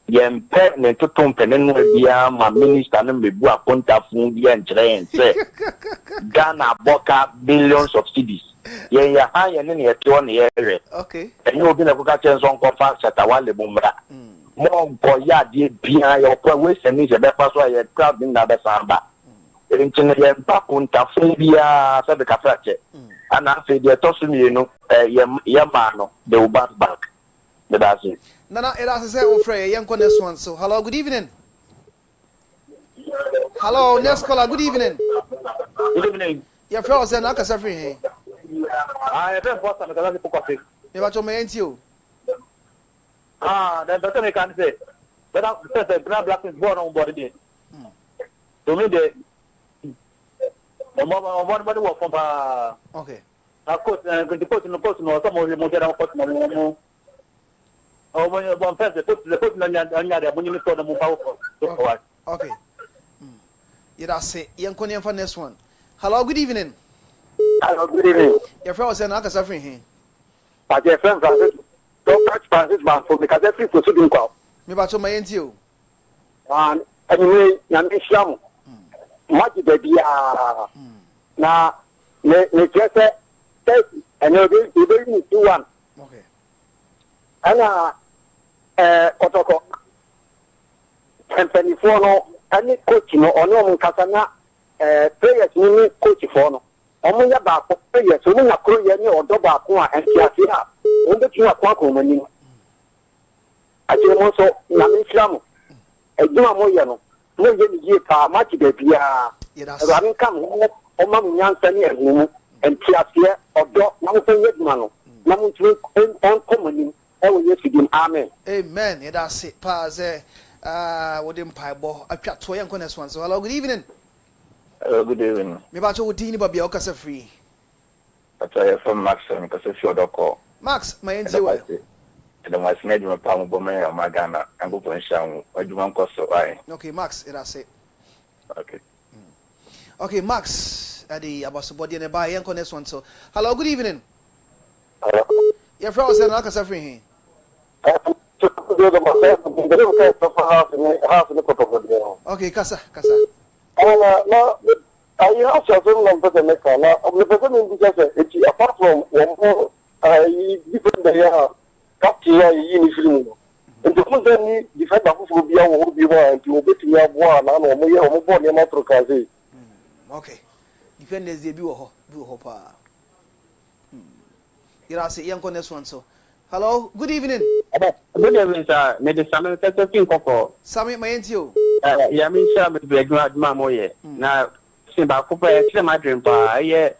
Yempe ne tutum penen bia ma minister no mebu aponta fun bia nkyere say Ghana boka billions of cedis. Ye ya ha ye ne ne to ne ye. Okay. Enyo obi na kuka chen so nko fa chata wale bumra. Mo nko ya die bia ye okwa we se ni je be fa so ye crowd na be samba. Nkyene ye mpa ponta fun bia se be kafrache. And I say the toss me, Yamano, they will bounce back. That's it. Nana, it has said, Ofrey, young next one. So, hello, good evening. Hello, next caller, good evening. Good evening. Your friend said, I can suffer him. I have been for some coffee. You want to make you? Then the thing I can say, but I'm black is born on body. To me, the work from okay. Of course, the coach no some of the modern coach no. Oh, when you want first, the coach no nya when you to the move. Okay. You that's it. Young Connie for next one. Hello, good evening. Hello, good evening. Your friend was saying I can suffer him. But your friend Francis, don't catch Francis man for because every for to do call. Me ba to my you. And anyway, you sham. Much baby na ne just and you be 2-1. Okay. Ana Kotoko and 24 no any coach no ono nkasana players ni coach for no omo ya ba ko players so na kro ye ni odo ba ko a entiase a o be tun akwa ko mani ati mo so na me fiamu ejuma mo ye no no ye ni ye pa match be bia ro am kam o ma nyansa ni ehunu entiase odo na mo so ye duma no na mo tun en ko mani e wo ye fidim amen. Amen. Yeah, that's it. Pause. What in Piebo? I chat to young next one. So, hello, good evening. Hello, good evening. Me about you, Dini Baby, Okasa free. I try you from Max, because if you're the call. Max, my NCO. The most major palm bomber of Magana and go for a shower. I do one cost so high. Okay, Max, that's it. Okay. Okay, Max, the about the body and the buy young next one. So, hello, good evening. Hello. Your friend was saying, Okasa free. Okay, Kasa. No, I have some number the maker. Now, the person in the apart from one different day, capture in film. And the person defend the will be our be one to obey to your one and or more born in Matrokazi. Okay. Defenders they do hopa. You say young next one so. Hello, good evening. Good evening, sir. May the summer testing for Sammy, my auntie. Yeah, me, sir, but we grad mamma. Now, Simba Cooper, it's my dream by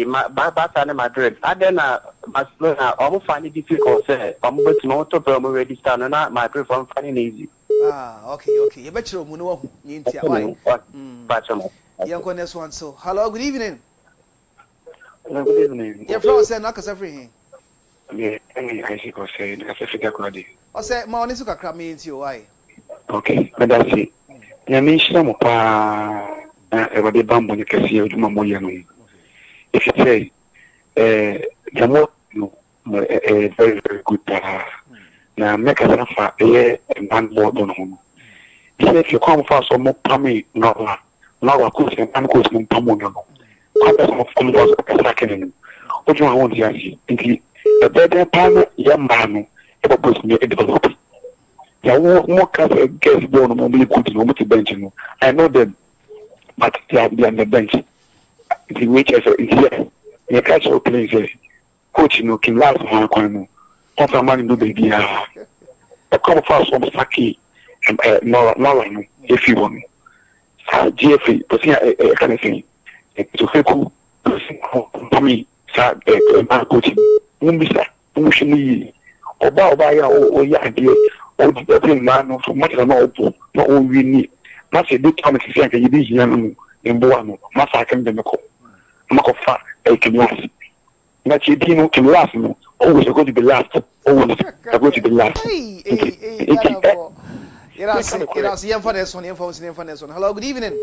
my Bata Madrid. I then Barcelona almost find it difficult, sir. I'm going to know to promo ready stand and not my dream from finding easy. Okay. You bet you Muno, Nintia. Young next one so. Hello, good evening. Good evening. Your flower said, knock us everything. Yeah, I think I say that's Africa Crowdy. I said, Monisuka cram me into your eye. Okay, but that's it. Yamisha everybody bamboo you can see Mamoyano. If you say, Jamo, a very, very good now make a for a man board on home. If you come fast or more pammy, no, a cushion and cushion pamono. From those second, what you want to see? A better pan, young man, ever puts me a developer. There won't more cafe guest born on the good in the bench. I know them, but they are on the bench. The wages are here. The catch of place, coach, can last one corner. What a man do baby. A come fast from Saki and no, if you want. Jeffrey, but here a kind of thing. To Heku, for me, sad, man coaching. Umbisa, Umushini, Obaya, or Yadi, or the man, so much than all, not all we need. Not a good time to say, you be here in Boano, Massacre the Makofa, a can last. Not you didn't can last, always going to be last, always going to be last. Yes, young for this one. Hello, good evening.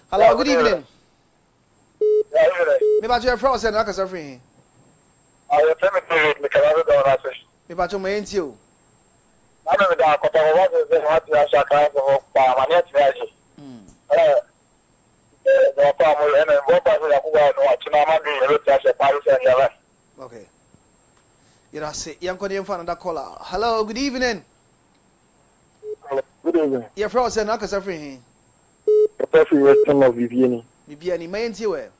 Hello, good evening. Me about your frost and knock us everything. I am the Canada. Me about your main you. I don't know what you are trying to hope for my net value. Okay. You say, young Korean fan and caller. Hello, good evening. Good evening. Your frost and knock us everything. The person Western of Viviani. Viviani, main you.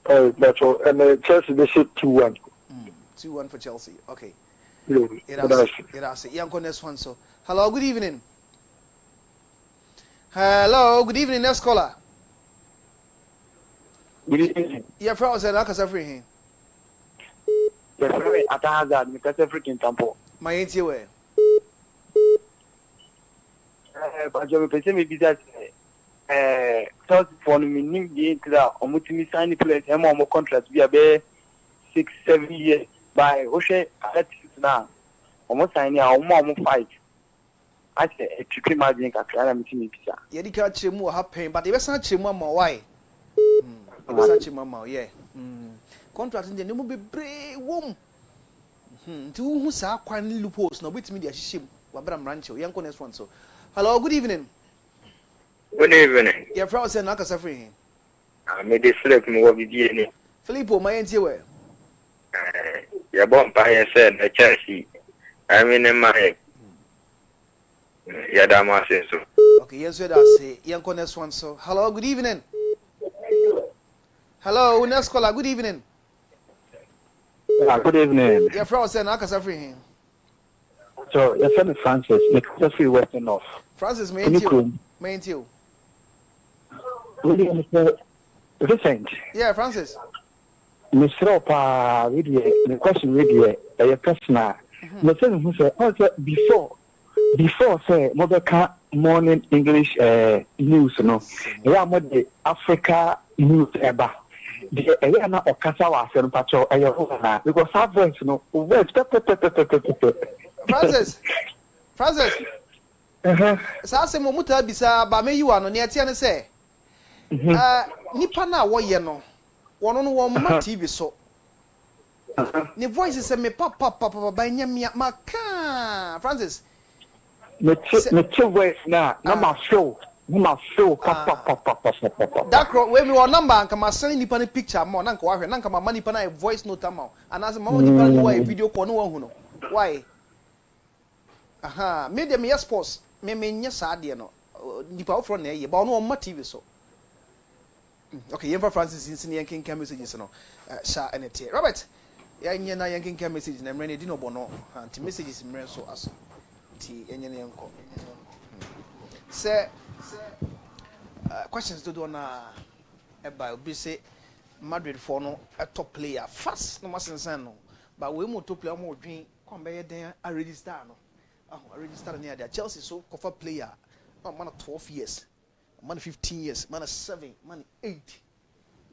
Oh, that's all. And Chelsea, they said 2-1. 2-1 for Chelsea. Okay. It has young next one so. Hello, good evening. Hello, good evening, next caller. Good evening. Your frost and knock us everything. Yes, at Hazard, because everything tampo. My auntie way. But you will maybe that thought for me, need to omutimi sign the place, and more contract. We are 6-7 years by Oshe. Now, almost signing our mom fight. I say, a chicken margin can cry. I'm seeing pizza. You can't see more happy, but they were such a mama. Why? Such a mama, yeah. Contract in the name will be brave womb. Two who saw quite loopholes, no with me, the ship. Wabram Rancho, young next one so. Hello, good evening. Good evening. Your friend said, knock us everything. I made this select more with you. Filippo, my auntie way. Your bomb by said, a Chelsea. I mean, in my Yadama says so. Okay, yes, I say, young next one so. Hello, good evening. Hello, next caller, good evening. Good evening. Your friend said, knock us everything. So, your friend Francis, make us feel Western off. Francis, my auntie. Vincent. Yeah, Francis. Mr. Opa, the question really a personal. The thing who said, before say, Mother morning English news, no, yeah, the Africa news ever. The area of Kasawa and Pacho, because our voice, no, Francis. Sasa momuta bisa ba me yiwa no ne atia ne se nipa na wo ye no wono no wo ma TV so ne voice se me papa ba nya maka Francis me voice na ma show papa dakro we me wo number anka ma send nipa ne picture ma na nka wa hwe na nka ma nipa na voice note ma anase ma nipa ne wo video call no wo hu no why Aha, media me sports. Me nya saade no. Nipa ofro na ye, ba no on TV so. Okay, Yemfa Francis in senior king messages no. Sha enete. Robert, ya nya na king message na mre ne di no bono. Anti messages mre so aso. Ti enye ne enko. Say questions to do na eba obi say Madrid for no a top player fast no masensan no. But we mo top player mo dwen come be den a register no. I registered near there. Chelsea so cover player. Man 12 years, man 15 years, man 7, man 8.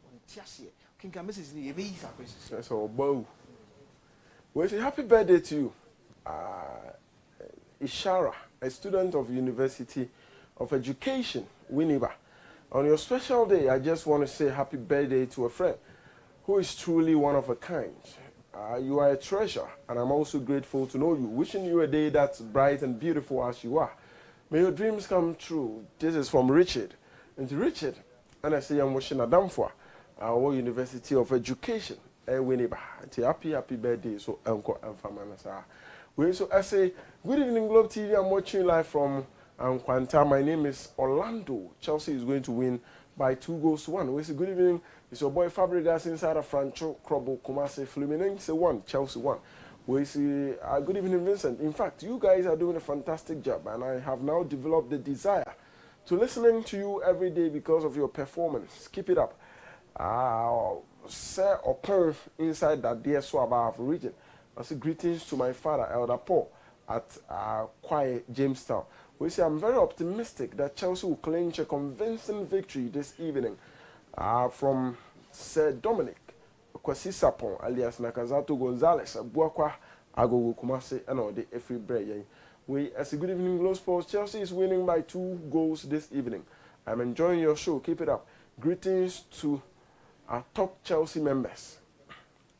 On Tiasie. King message in the visa. So, Bo. We say happy birthday to you. Ishara, a student of University of Education, Winneba. On your special day, I just want to say happy birthday to a friend who is truly one of a kind. You are a treasure, and I'm also grateful to know you. Wishing you a day that's bright and beautiful as you are. May your dreams come true. This is from Richard. And to Richard, and I say I'm wishing Adam for our University of Education. Winneba. Happy birthday. So, Uncle and Famana. So I say, good evening, Globe TV. I'm watching live from Quanta. My name is Orlando. Chelsea is going to win by 2-1. We say, good evening. It's your boy Fabregas inside of Francho, Krobo, Kumase, Fluminense 1, Chelsea 1. We say, good evening, Vincent. In fact, you guys are doing a fantastic job, and I have now developed the desire to listening to you every day because of your performance. Keep it up. Sir Opon inside that dear Swaba region. I say greetings to my father, Elder Paul, at Quiet Jamestown. We say, I'm very optimistic that Chelsea will clinch a convincing victory this evening. From Sir Dominic Kwasi Sapon alias Nakazato Gonzalez Buakwa Agogo Kumase and all the Efri Bray. We as a good evening Glow Sports. Chelsea is winning by 2 goals this evening. I'm enjoying your show. Keep it up. Greetings to our top Chelsea members.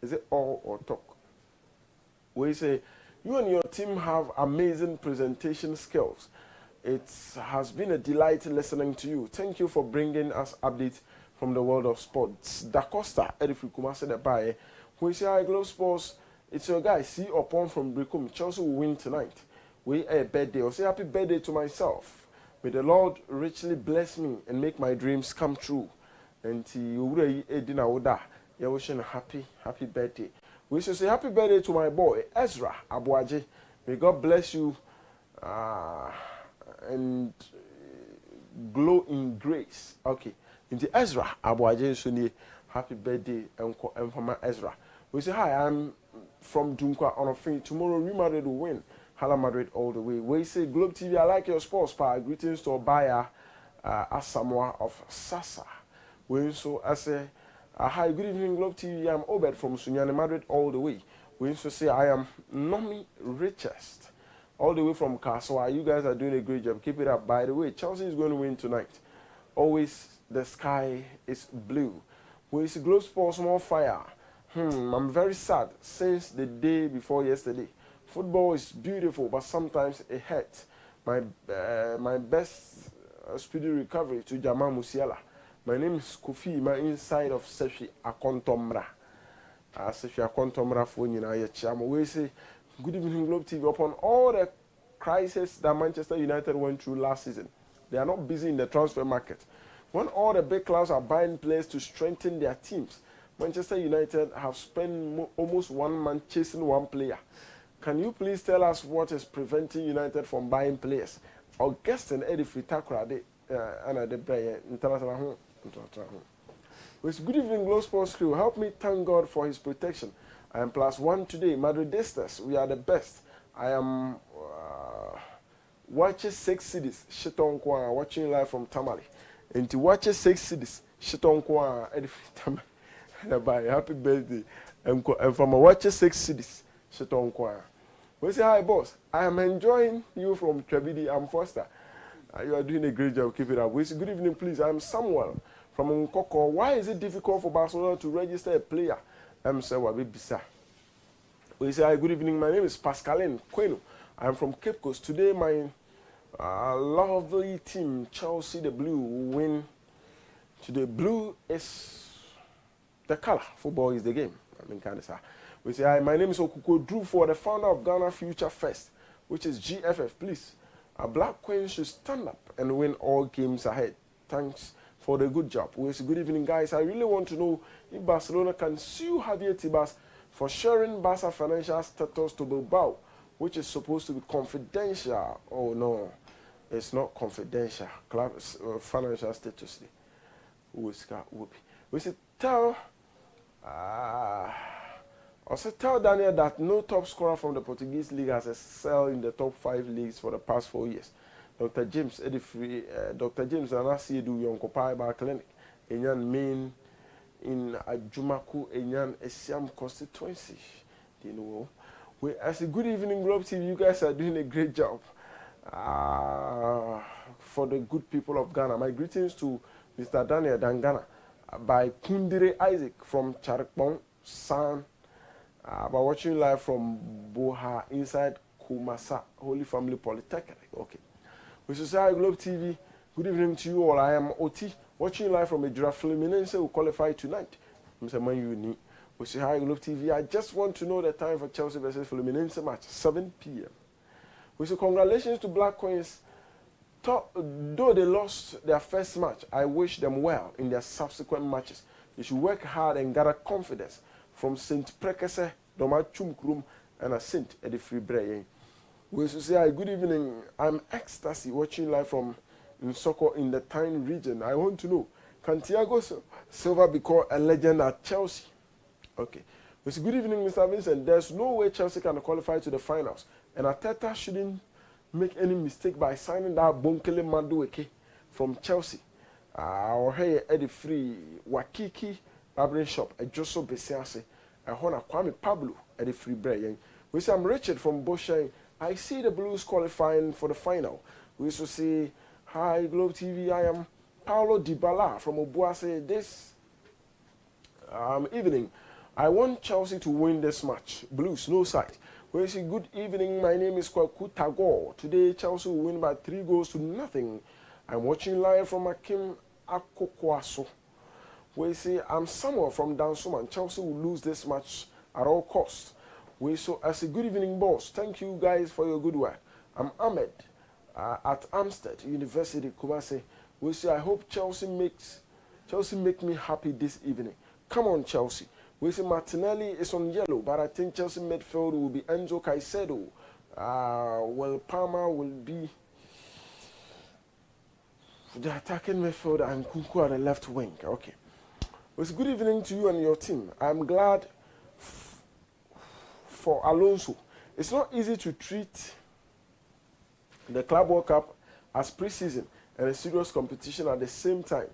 Is it all or talk? We say you and your team have amazing presentation skills. It has been a delight listening to you. Thank you for bringing us updates from the world of sports. Da Costa, Edifri Kumase Nebaye. We say, hi, Glow Sports. It's your guy, C. Opon from Brikum. Chelsea will win tonight. We a birthday. I'll say happy birthday to myself. May the Lord richly bless me and make my dreams come true. And you Edina Oda. You're wishing a happy birthday. We should say happy birthday to my boy, Ezra Abuaje. May God bless you and glow in grace. Okay. Into Ezra Abuaje Suni, happy birthday, Uncle Mama Ezra. We say, hi, I'm from Dunkwa on a free. Tomorrow, Real Madrid will win. Hala Madrid all the way. We say, Globe TV, I like your sports power. Greetings to Obaya Asamoah of Sasa. We so I say, hi, good evening, Globe TV. I'm Obed from Sunyani Madrid all the way. We also say, I am Nomi Richest, all the way from Kaswa. You guys are doing a great job. Keep it up. By the way, Chelsea is going to win tonight. Always the sky is blue. We see Globe Sports more fire. I'm very sad since the day before yesterday. Football is beautiful, but sometimes it hurts. My best speedy recovery to Jamal Musiala. My name is Kofi. My inside of Sefi Akontomra. Sefi Akontomra for you. We say good evening, Globe TV. Upon all the crisis that Manchester United went through last season, they are not busy in the transfer market. When all the big clubs are buying players to strengthen their teams, Manchester United have spent almost 1 month chasing one player. Can you please tell us what is preventing United from buying players? Augustin Edifri Takra and the Brayer International. With good evening, Glow Sports crew. Help me thank God for his protection. I am +1 today. Madridistas, we are the best. I am watching 6 cities. Shiton watching live from Tamale. And to watch 6 cities, Shiton Kwa Tamale. Happy birthday. And from a watch 6 cities, Shiton Kwa. We say hi, boss. I am enjoying you from Trebidi and Foster. You are doing a great job. Keep it up. We say good evening, please. I am Samuel from Nkoko. Why is it difficult for Barcelona to register a player? I'm Sewa Bisa. We say hi, good evening. My name is Pascaline Queno. I am from Cape Coast. Today, my lovely team, Chelsea the Blue, will win. Today, blue is the color. Football is the game. I mean, kind of. We say, hi, my name is Okuko Drew for the founder of Ghana Future First. which is GFF. Please, Black Queens should stand up and win all games ahead. Thanks for the good job. Good evening, guys. I really want to know if Barcelona can sue Javier Tebas for sharing Barca financial status to Bilbao, which is supposed to be confidential. Oh no, it's not confidential. Club's financial status. We should tell tell Daniel that no top scorer from the Portuguese league has excelled in the top 5 leagues for the past 4 years. Dr. James Edifree, Dr. James Anasiedu Yonkopai Bar Clinic, Enyan main in Ajumaku, Enyan Esiam constituency. You know, as a good evening, Globe TV, you guys are doing a great job. For the good people of Ghana, my greetings to Mr. Daniel Dangana by Kundire Isaac from Charikpong San. By watching live from Boha inside Kumasa Holy Family Polytechnic. Okay. We should say Globe TV. Good evening to you all. I am Oti, watching live from Ejura Fluminense who qualify tonight. Mr. Manu. We say hi Globe TV. I just want to know the time for Chelsea versus Fluminense match, 7 p.m. We say congratulations to Black Queens. Though they lost their first match, I wish them well in their subsequent matches. They should work hard and gather confidence from St. Prekese, Domachum Krum, and a St. Edifree Breye. We should say good evening. I'm Ecstasy watching live from Nsoko in the Tyne region. I want to know, can Thiago Silva become a legend at Chelsea? Okay. We say good evening, Mr. Vincent. There's no way Chelsea can qualify to the finals, and Arteta shouldn't make any mistake by signing that Bonkele Madueke from Chelsea. Or hey, Edifree Wakiki Barbering Shop, a Joso Besiase, a Hona Kwame Pablo, Edifree Breye. We say I'm Richard from Boshain. I see the Blues qualifying for the final. We also say, hi Globe TV, I am Paulo Dybala from Obuase. This evening, I want Chelsea to win this match. Blues, no side. We say, good evening, my name is Kwaku Tagor. Today, Chelsea will win by 3-0. I'm watching live from Akim Akokwaso. We say, I'm Samuel from Dansuman. Chelsea will lose this match at all costs. We so as a good evening, boss. Thank you guys for your good work. I'm Ahmed at Amstead University, Kumasi. We say I hope Chelsea make me happy this evening. Come on, Chelsea. We say Martinelli is on yellow, but I think Chelsea midfield will be Enzo Caicedo. Well, Palmer will be the attacking midfield and Kunku at the left wing. Okay. We say good evening to you and your team. I'm glad for Alonso. It's not easy to treat the Club World Cup as pre-season and a serious competition at the same time.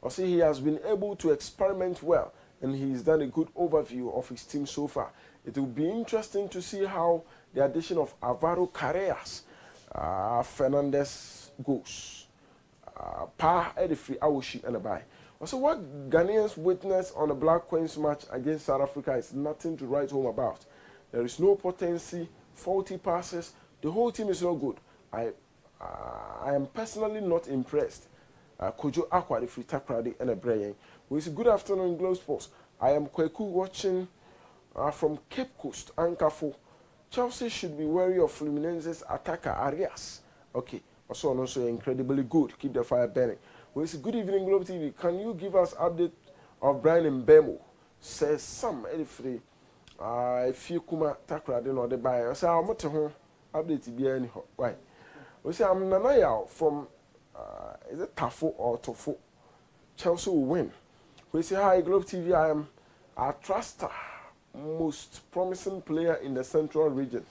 I see he has been able to experiment well, and he's done a good overview of his team so far. It will be interesting to see how the addition of Alvaro Carreras, Fernandez goes. Pa Edifree Awoshi and Abai. Also, what Ghanaians witnessed on the Black Queens match against South Africa is nothing to write home about. There is no potency, faulty passes. The whole team is not good. I am personally not impressed. Kojo Akwa, the free takrade and a brain. We say good afternoon, Globe Sports. I am Kweku watching from Cape Coast, Ankafo. Chelsea should be wary of Fluminense's attacker Arias. Okay, also incredibly good. Keep the fire burning. We say good evening, Globe TV. Can you give us update of Brian Mbemo? Says Sam Edifree. If you come takrade no the buy. I say I'm not home. Update be any why. We say I'm Nanaya from is it Tafo or Tofo? Chelsea will win. We say hi Globe TV. I am a truster, most promising player in the Central Region,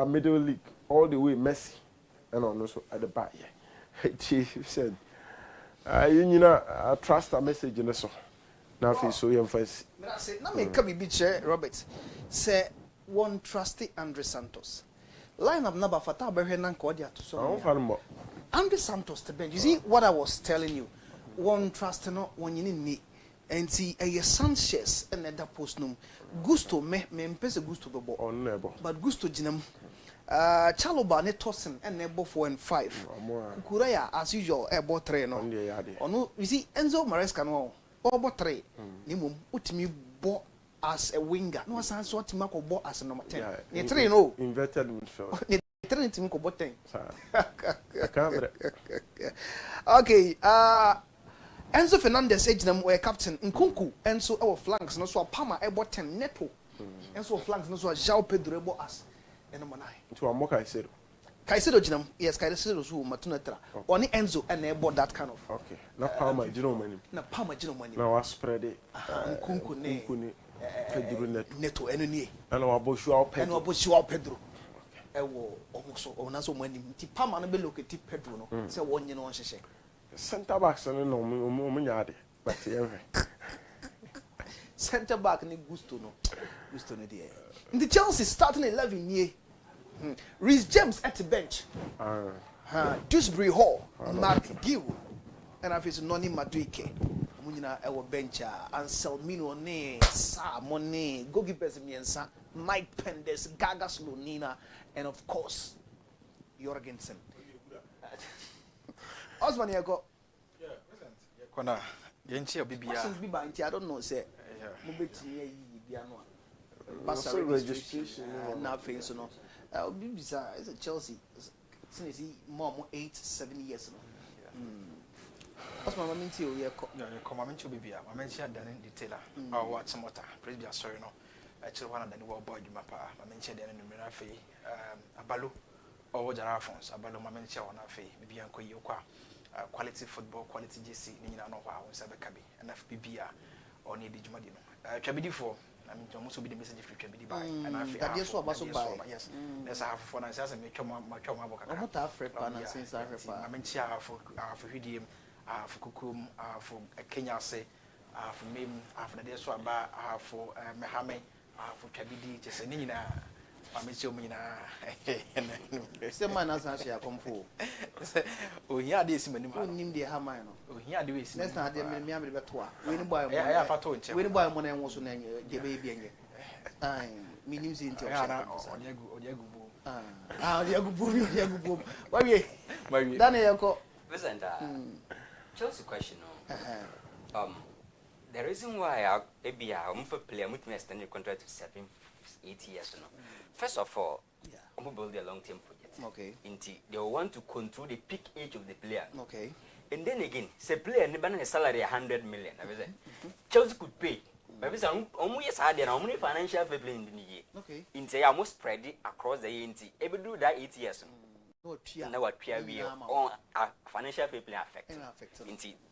Middle League, all the way Messi, and also at the back. He said, "You know, a truster message in the song." Now, so you face. Now, me come be chair, Robert. Say one trusty Andre Santos. Line up number for Tabernan Cordia to so. Andre Santos to bench. You see what I was telling you. One trust not one you need. And see a Sanchez and a postnum. Gusto me impese gusto the ball. On never. But gusto ginam. Chaloba ne tossen and nebo 4 and 5. Kukuraya as usual ebo 3 no. No, you see Enzo Maresca no. Obo 3. Nimum utimi bo as a winger. No sans what Timako bo as a number 10. 3 no. Inverted midfield. 3 team ko boten. Okay, Enzo Fernandez ejinam we captain Nkunku Enzo our flanks no so Palmer e boten Neto. Enzo flanks no so João Pedro ebo as number 9. To Amoka Caicedo. Caicedo jinam, yes, Caicedo so Matunatra. Oni Enzo and ebo that kind of. Okay. Na Palmer jino mani. Na Palmer jino mani. Na was spread it. Nkunku ne Pedro Neto eno nie. And Waboshu Pedro. And Waboshu Pedro. Ewo omuso onaso mani ti Palmer no be locate Pedro no. Say wonye no hyehyɛ. Center backs no nyade. But center back ni Gusto no there. In the Chelsea starting 11 year. Reece James at the bench. Dewsbury Hall, Mark Gill, and I face Noni Maduike. Munina ewo bench Anselmino ne Samone, goalkeepers miensa, Mike Pendes, Gagas Lunina, and of course Jorgensen. Osman Yako. Yeah, present. Kona, yenchi Bibia. I don't know, say. Mubeti Biano. Basa registration. Nothing, so no. Bibisa is a Chelsea. Since he more 8-7 years now. Osman, I mean, you come on to Bibia. I mentioned that in detail. I watch some water. Praise be sorry, no. Actually, one of the world boy, Mapa. I mentioned that in the Mirafe, Abalu, or Jarafons, Abalu, I mentioned on our fee, maybe Uncle Yoka. Quality football, quality JC, Nina no wow, Sabakabi, and FBBA or near the Jumadino. Trabidi for, I mean, almost be the message for Trabidi by, and I feel yes, there's a half for us as a Machoma, I'm not afraid, since I mention for Hidium, for Kukum, for Kenya say, for Mim, for the Deswaba, for Mahame, for Trabidi, just a Nina. I'm assuming some man has actually come for. Oh, yeah, this man named the Hamano. Oh, yeah, do it. Let's not have me better. We buy money and was on the baby. I mean, using the Yagu. Daniel, listen, Chelsea question. The reason why I'm for player with me extended contract to 7-8 years. First of all, I'm going to build a long-term project. Okay. They want to control the peak age of the player. Okay. And then again, say player never has a salary 100 million. Chelsea could pay. But it's almost hard and how many financial fair play in the year. Okay. In say almost spread it across the ENT. Every do that 8 years. Now what peer we on financial fair play affect.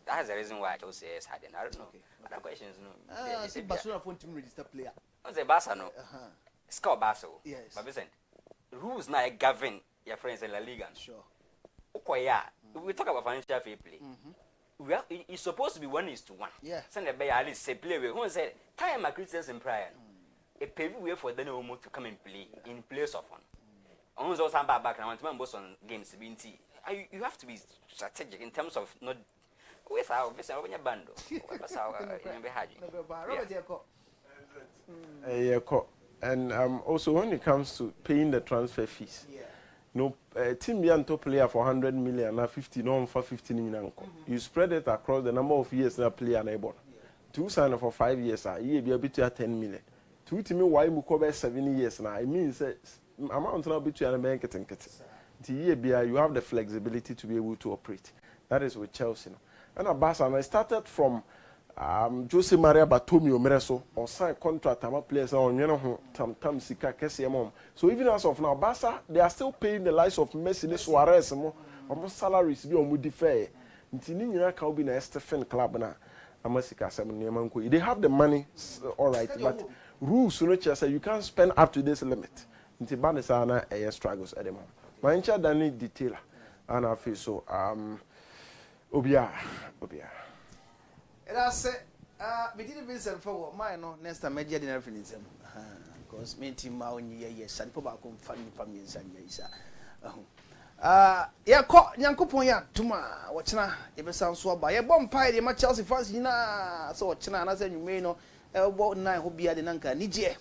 That's the reason why Chelsea is hard. I don't know. Other questions no. Say Barcelona want to register player. I say Barca no. Score Basel. Yes. But listen, rules now govern your friends in La Liga. Sure. Okay, we talk about financial fair play. It's supposed to be 1:1. Yeah. Send the bay at least say play. Who said time my Christians in prayer? A paved way for the no to come and play in place of one. Also, some back and I want to remember on games. You have to be strategic in terms of not without this when your bundle. And also when it comes to paying the transfer fees, no team be top player for 100 million na 50 no for 15 million. You spread it across the number of years that player na able. Two sign for 5 years you be between 10 million. Two team why mu cover 7 years now. It means amount now between and bank you have the flexibility to be able to operate. That is with Chelsea. And Barca, I started from Jose Maria Bartomeu Mereso or sign contract ama players on tam sika kese mom. So even as of now, Barca they are still paying the likes of Messi, Suarez, salaries be on defer. Nti ni nyina ka obi na Stephen club na amasika sem neman ko. They have the money, all right, but rules no say you can't spend up to this limit. Nti banisa na struggles at the moment. Mancha dani detail and I feel so Obia. And I say, we didn't Vincent Forgor. My no next time media dinner finism. Because me team ma onye yes, and papa come funny family inside yeah, Nyankopon ya tuma watchna e be san so ba. Ye bom pie de ma Chelsea fans nyina so watchna na say nwume no e bo na ho bia de nanka nije.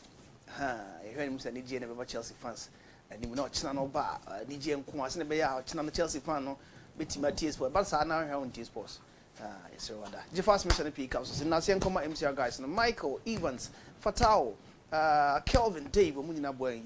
E hwani musa nije na be ma Chelsea fans. And you know watchna no ba nije nko ase na be ya watchna no Chelsea fan no betima TS Sports. But sa na hwa on TS Sports. Yes, Rwanda. Jeffers Mission P Council. Nasian Koma MCR guys. Michael Evans, Fatao, Kelvin, Dave, Munina Boy,